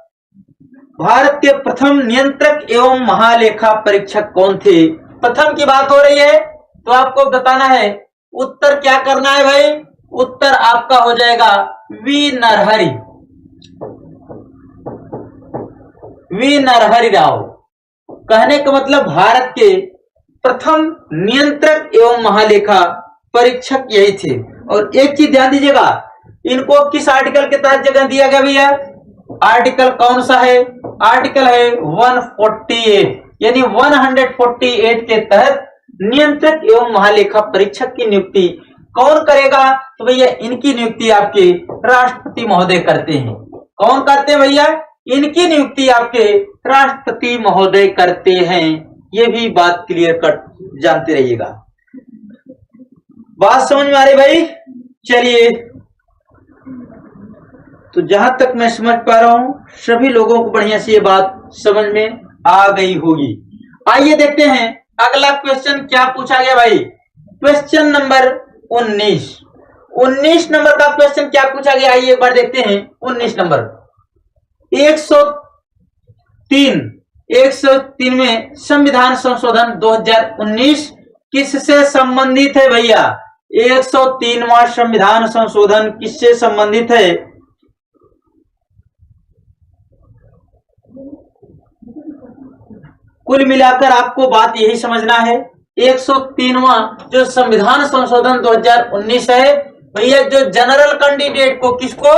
भारत के प्रथम नियंत्रक एवं महालेखा परीक्षक कौन थे। प्रथम की बात हो रही है तो आपको बताना है, उत्तर क्या करना है भाई, उत्तर आपका हो जाएगा वी नरहरि राव। कहने का मतलब भारत के प्रथम नियंत्रक एवं महालेखा परीक्षक यही थे। और एक चीज ध्यान दीजिएगा, इनको किस आर्टिकल के तहत जगह दिया गया भैया, आर्टिकल कौन सा है, आर्टिकल है 148, यानी 148 के तहत नियंत्रक एवं महालेखा परीक्षक की नियुक्ति कौन करेगा, तो भैया इनकी नियुक्ति आपके राष्ट्रपति महोदय करते हैं। कौन करते हैं भैया, इनकी नियुक्ति आपके राष्ट्रपति महोदय करते हैं। ये भी बात क्लियर कट जानते रहिएगा। बात समझ में आ रही भाई। चलिए, तो जहां तक मैं समझ पा रहा हूं सभी लोगों को बढ़िया से ये बात समझ में आ गई होगी। आइए देखते हैं अगला क्वेश्चन क्या पूछा गया भाई। क्वेश्चन नंबर 19 नंबर का क्वेश्चन क्या पूछा गया, आइए एक बार देखते हैं। 19 नंबर 103 में संविधान संशोधन 2019 किससे संबंधित है भैया। 103वां संविधान संशोधन किससे संबंधित है। कुल मिलाकर आपको बात यही समझना है, 103वां जो संविधान संशोधन 2019 है भैया, जो जनरल कैंडिडेट को, किसको,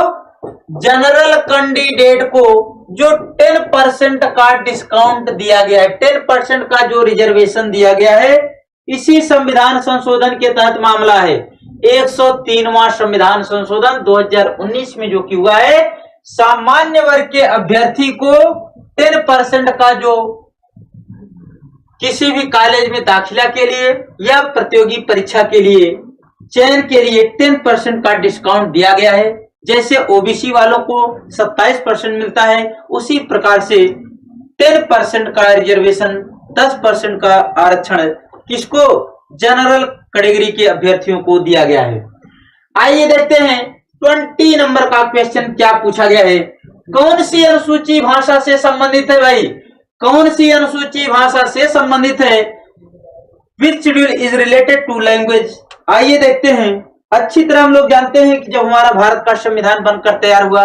जनरल कैंडिडेट को जो 10% का डिस्काउंट दिया गया है, 10% का जो रिजर्वेशन दिया गया है, इसी संविधान संशोधन के तहत मामला है। 103वां संविधान संशोधन 2019 में जो कि हुआ है, सामान्य वर्ग के अभ्यर्थी को 10% का जो किसी भी कॉलेज में दाखिला के लिए या प्रतियोगी परीक्षा के लिए चयन के लिए 10% का डिस्काउंट दिया गया है। जैसे ओबीसी वालों को 27% मिलता है, उसी प्रकार से 10% का रिजर्वेशन, 10% का आरक्षण किसको, जनरल कैटेगरी के अभ्यर्थियों को दिया गया है। आइए देखते हैं 20 नंबर का क्वेश्चन क्या पूछा गया है। कौन सी अनुसूची भाषा से संबंधित है भाई, कौन सी अनुसूची भाषा से संबंधित है। Which schedule is related to language. आइए देखते हैं। अच्छी तरह हम लोग जानते हैं कि जब हमारा भारत का संविधान बनकर तैयार हुआ,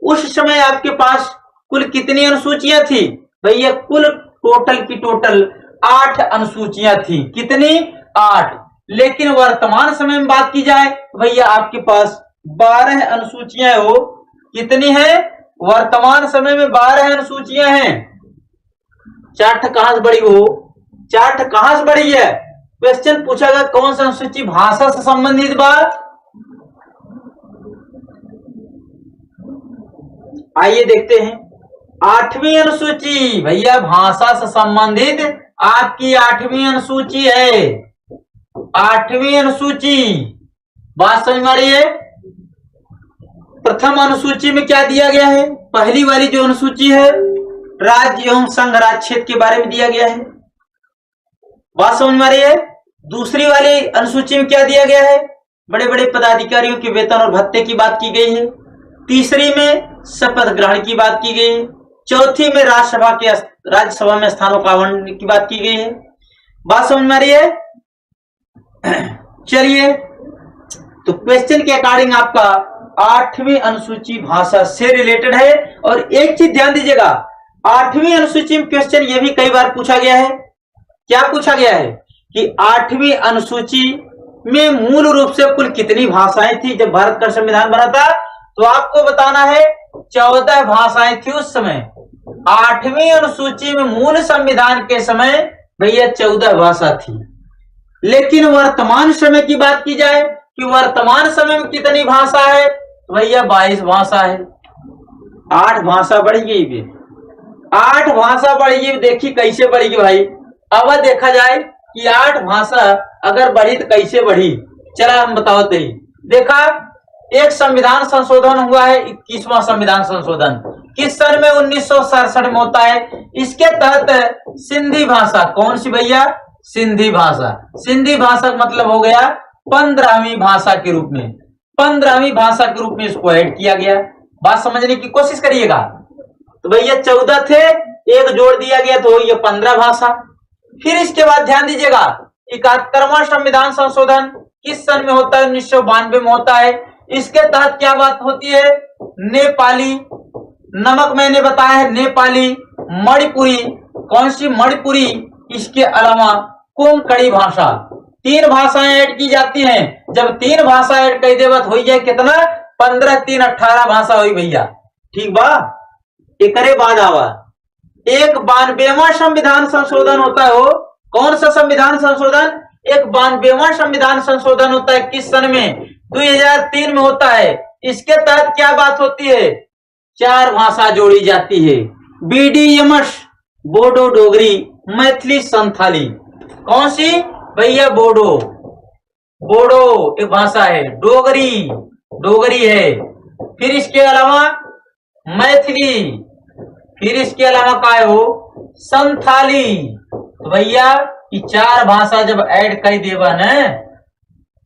उस समय आपके पास कुल कितनी अनुसूचियां थी भैया, कुल टोटल की टोटल 8 अनुसूचियां थी। कितनी, 8। लेकिन वर्तमान समय में बात की जाए भैया आपके पास 12 अनुसूचियां हो। कितनी है, वर्तमान समय में 12 अनुसूचियां हैं। चार्ट कहां से बढ़ी हो, चार्ट कहां से बढ़ी है। क्वेश्चन पूछा गया कौन सा अनुसूची भाषा से संबंधित बात। आइए देखते हैं 8वीं अनुसूची भैया भाषा से संबंधित आपकी 8वीं अनुसूची है। 8वीं अनुसूची बात समझ में आ रही है। प्रथम अनुसूची में क्या दिया गया है, पहली वाली जो अनुसूची है राज्य एवं संघ राज्य क्षेत्र के बारे में दिया गया है, बात समझ में आ रही है। दूसरी वाली अनुसूची में क्या दिया गया है, बड़े बड़े पदाधिकारियों के वेतन और भत्ते की बात की गई है। तीसरी में शपथ ग्रहण की बात की गई है। चौथी में राज्यसभा में स्थानों का आवंटन की बात की गई है। बात समझ में आ रही है। चलिए, तो क्वेश्चन के अकॉर्डिंग आपका 8वीं अनुसूची भाषा से रिलेटेड है। और एक चीज ध्यान दीजिएगा, 8वीं अनुसूची में क्वेश्चन ये भी कई बार पूछा गया है। क्या पूछा गया है कि 8वीं अनुसूची में मूल रूप से कुल कितनी भाषाएं थी जब भारत का संविधान बना था? तो आपको बताना है 14 भाषाएं थी उस समय। 8वीं अनुसूची में मूल संविधान के समय भैया 14 भाषा थी। लेकिन वर्तमान समय की बात की जाए कि वर्तमान समय में कितनी भाषा है, तो भैया 22 भाषा है। 8 भाषा बढ़ गई, 8 भाषा बढ़ गई। देखिए कैसे बढ़ेगी भाई। अब देखा जाए कि 8 भाषा अगर बढ़ी तो कैसे बढ़ी, चला हम बताओ। तेरी देखा, एक संविधान संशोधन हुआ है, 21वां संविधान संशोधन किस सन में? 1967 में होता है। इसके तहत सिंधी भाषा, कौन सी भैया? सिंधी भाषा। सिंधी भाषा का मतलब हो गया 15वीं भाषा के रूप में, 15वीं भाषा के रूप में इसको ऐड किया गया। बात समझने की कोशिश करिएगा। तो भैया 14 थे, एक जोड़ दिया गया तो ये 15 भाषा। फिर इसके बाद ध्यान दीजिएगा, 71वां संविधान संशोधन किस सन में होता है? 1992 में होता है। इसके तहत क्या बात होती है? नेपाली, नमक मैंने बताया है, नेपाली, मणिपुरी, कौन सी? मणिपुरी। इसके अलावा कोंकणी भाषा, 3 भाषाएं ऐड की जाती हैं। जब 3 भाषा ऐड कर दे हो जाए कितना? 15 3 18 भाषा हुई भैया। ठीक बा। एक बाद आवा, एक 92वां संविधान संशोधन होता है। वो कौन सा संविधान संशोधन? एक 92वां संविधान संशोधन होता है। किस सन में? 2003 में होता है। इसके तहत क्या बात होती है? 4 भाषा जोड़ी जाती है। BDMS, बोडो, डोगरी, मैथिली, संथाली। कौन सी भैया? बोडो, बोडो एक भाषा है। डोगरी, डोगरी है। फिर इसके अलावा मैथिली, फिर इसके अलावा क्या है? वो संथाली। तो भैया ये 4 भाषा जब ऐड कर देवा न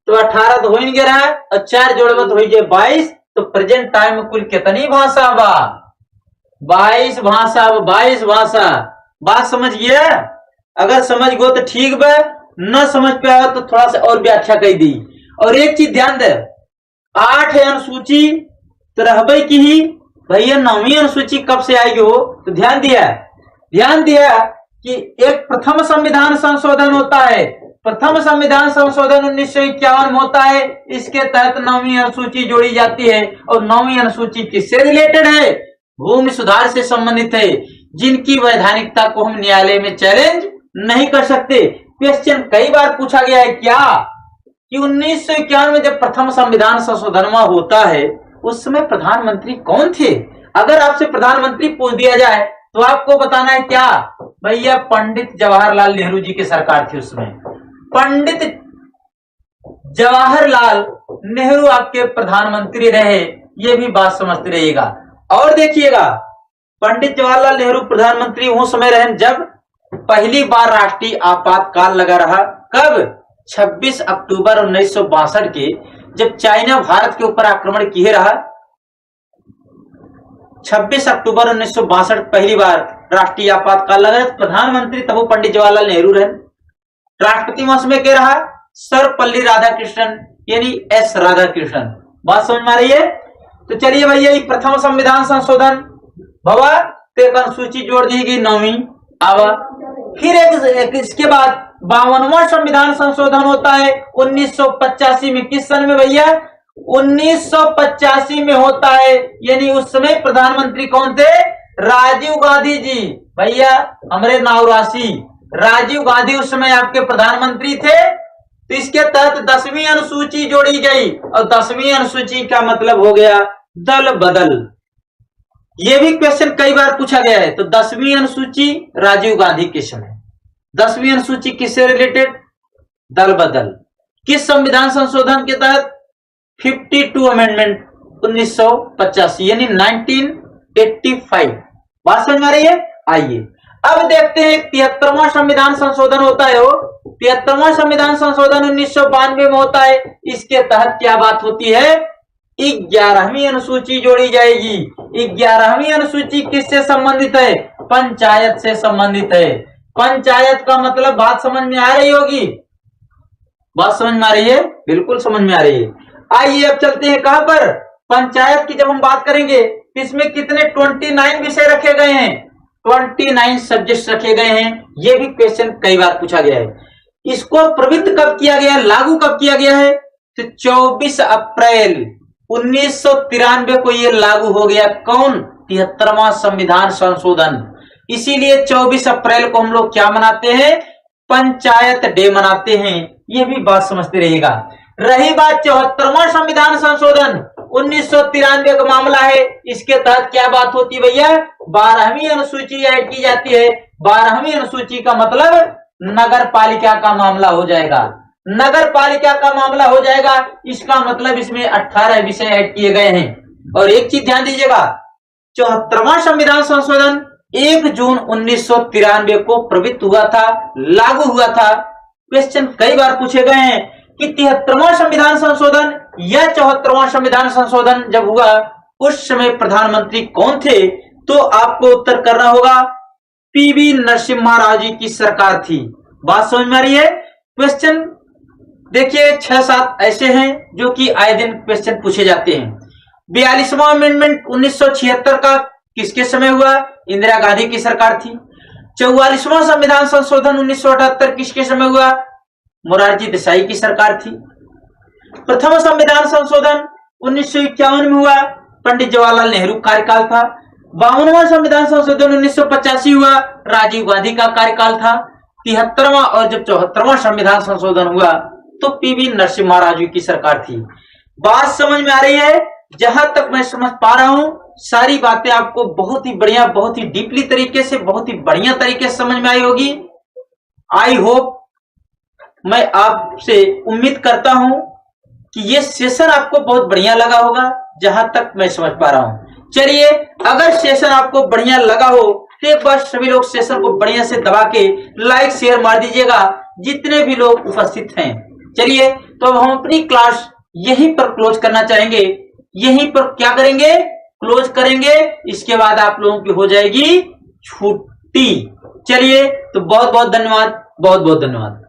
तो 18 तो हो ही गया है, और 4 जोड़े तो हो जाए 22। तो प्रेजेंट टाइम में कुल कितनी भाषा बा? 22 भाषा, 22 भाषा। बात समझ गया? अगर समझ गो तो ठीक बा, न समझ पाया तो थोड़ा सा और व्याख्या कर दी। और एक चीज ध्यान दे, 8 है अनुसूची तो रहबे की ही भैया 9वीं अनुसूची कब से आएगी हो? तो ध्यान दिया कि एक प्रथम संविधान संशोधन होता है। प्रथम संविधान संशोधन 1951 में होता है। इसके तहत 9वीं अनुसूची जोड़ी जाती है। और 9वीं अनुसूची किससे रिलेटेड है? भूमि सुधार से संबंधित है, जिनकी वैधानिकता को हम न्यायालय में चैलेंज नहीं कर सकते। क्वेश्चन कई बार पूछा गया है क्या कि 1951 में जब प्रथम संविधान संशोधन होता है उस समय प्रधानमंत्री कौन थे? अगर आपसे प्रधानमंत्री पूछ दिया जाए तो आपको बताना है क्या? भैया पंडित जवाहरलाल नेहरू जी की सरकार थी उसमें। पंडित जवाहरलाल नेहरू आपके प्रधानमंत्री रहे, ये भी बात समझते रहिएगा। और देखिएगा, पंडित जवाहरलाल नेहरू प्रधानमंत्री वो समय रहे जब पहली बार राष्ट्रीय आपातकाल लगा रहा। कब? 26 अक्टूबर 1962 के, जब चाइना भारत के ऊपर आक्रमण किए रहा। 26 अक्टूबर 1962 पहली बार राष्ट्रीय आपातकाल लगा। प्रधानमंत्री तब पंडित जवाहरलाल नेहरू रहे। राष्ट्रपति वंश में क्या रहा? सर्वपल्ली राधाकृष्णन, यानी एस राधाकृष्णन। बात समझ में आ रही है? तो चलिए भैया, ये प्रथम संविधान संशोधन भवा ते अनुसूची जोड़ दी गई 9वीं आवा। फिर एक इसके बाद 52वां संविधान संशोधन होता है 1985 में। किस सन में भैया? 1985 में होता है। यानी उस समय प्रधानमंत्री कौन थे? राजीव गांधी जी। भैया हमारे नावरासी राजीव गांधी उस समय आपके प्रधानमंत्री थे। तो इसके तहत 10वीं अनुसूची जोड़ी गई। और 10वीं अनुसूची का मतलब हो गया दल बदल। यह भी क्वेश्चन कई बार पूछा गया है। तो 10वीं अनुसूची राजीव गांधी के समय। 10वीं अनुसूची किससे रिलेटेड? दल बदल। किस संविधान संशोधन के तहत? 52 अमेंडमेंट 1985, यानी 1985। बात समझ में आ रही है? आइए अब देखते हैं 73वां संविधान संशोधन होता है। वो 73वां संविधान संशोधन 1992 में होता है। इसके तहत क्या बात होती है? 11वीं अनुसूची जोड़ी जाएगी। 11वीं अनुसूची किससे संबंधित है? पंचायत से संबंधित है। पंचायत का मतलब बात समझ में आ रही होगी। बात समझ में आ रही है? बिल्कुल समझ में आ रही है। आइए अब चलते हैं कहां पर, पंचायत की जब हम बात करेंगे इसमें कितने 29 विषय रखे गए हैं, 29 सब्जेक्ट रखे गए हैं। ये भी क्वेश्चन कई बार पूछा गया है। इसको प्रवृत्त कब किया गया, लागू कब किया गया है? तो 24 अप्रैल 1993 को ये लागू हो गया। कौन? 73वां संविधान संशोधन। इसीलिए 24 अप्रैल को हम लोग क्या मनाते हैं? पंचायत डे मनाते हैं। ये भी बात समझते रहिएगा। रही बात 74वां संविधान संशोधन 1993 का मामला है, इसके तहत क्या बात होती है भैया? 12वीं अनुसूची ऐड की जाती है। 12वीं अनुसूची का मतलब नगर पालिका का मामला हो जाएगा। नगर पालिका का मामला हो जाएगा, इसका मतलब इसमें 18 विषय ऐड किए गए हैं। और एक चीज ध्यान दीजिएगा, 74वां संविधान संशोधन 1 जून 1993 को प्रवृत्त हुआ था, लागू हुआ था। क्वेश्चन कई बार पूछे गए हैं कि 73वां संविधान संशोधन या 74वां संविधान संशोधन जब हुआ उस समय प्रधानमंत्री कौन थे? तो आपको उत्तर करना होगा पीवी नरसिम्हा राव जी की सरकार थी। बात समझ में आ रही है? क्वेश्चन देखिए 6-7 ऐसे हैं जो कि आए दिन क्वेश्चन पूछे जाते हैं। 42वां अमेंडमेंट 1976 का किसके समय हुआ? इंदिरा गांधी की सरकार थी। 44वां संविधान संशोधन 1978 किसके समय हुआ? मोरारजी देसाई की सरकार थी। प्रथम संविधान संशोधन 1951 में हुआ, पंडित जवाहरलाल नेहरू कार्यकाल था। 52वां संविधान संशोधन 1985 हुआ, राजीव गांधी का कार्यकाल था। 73वां और जब 74वां संविधान संशोधन हुआ तो पीवी नरसिम्हा राव जी की सरकार थी। बात समझ में आ रही है? जहां तक मैं समझ पा रहा हूं सारी बातें आपको बहुत ही बढ़िया, बहुत ही डीपली तरीके से, बहुत ही बढ़िया तरीके से समझ में आई होगी। आई होप, मैं आपसे उम्मीद करता हूं कि ये सेशन आपको बहुत बढ़िया लगा होगा, जहां तक मैं समझ पा रहा हूं। चलिए, अगर सेशन आपको बढ़िया लगा हो तो एक बार सभी लोग सेशन को बढ़िया से दबा के लाइक शेयर मार दीजिएगा, जितने भी लोग उपस्थित हैं। चलिए, तो अब हम अपनी क्लास यहीं पर क्लोज करना चाहेंगे। यहीं पर क्या करेंगे? क्लोज करेंगे। इसके बाद आप लोगों की हो जाएगी छुट्टी। चलिए, तो बहुत बहुत धन्यवाद, बहुत बहुत धन्यवाद।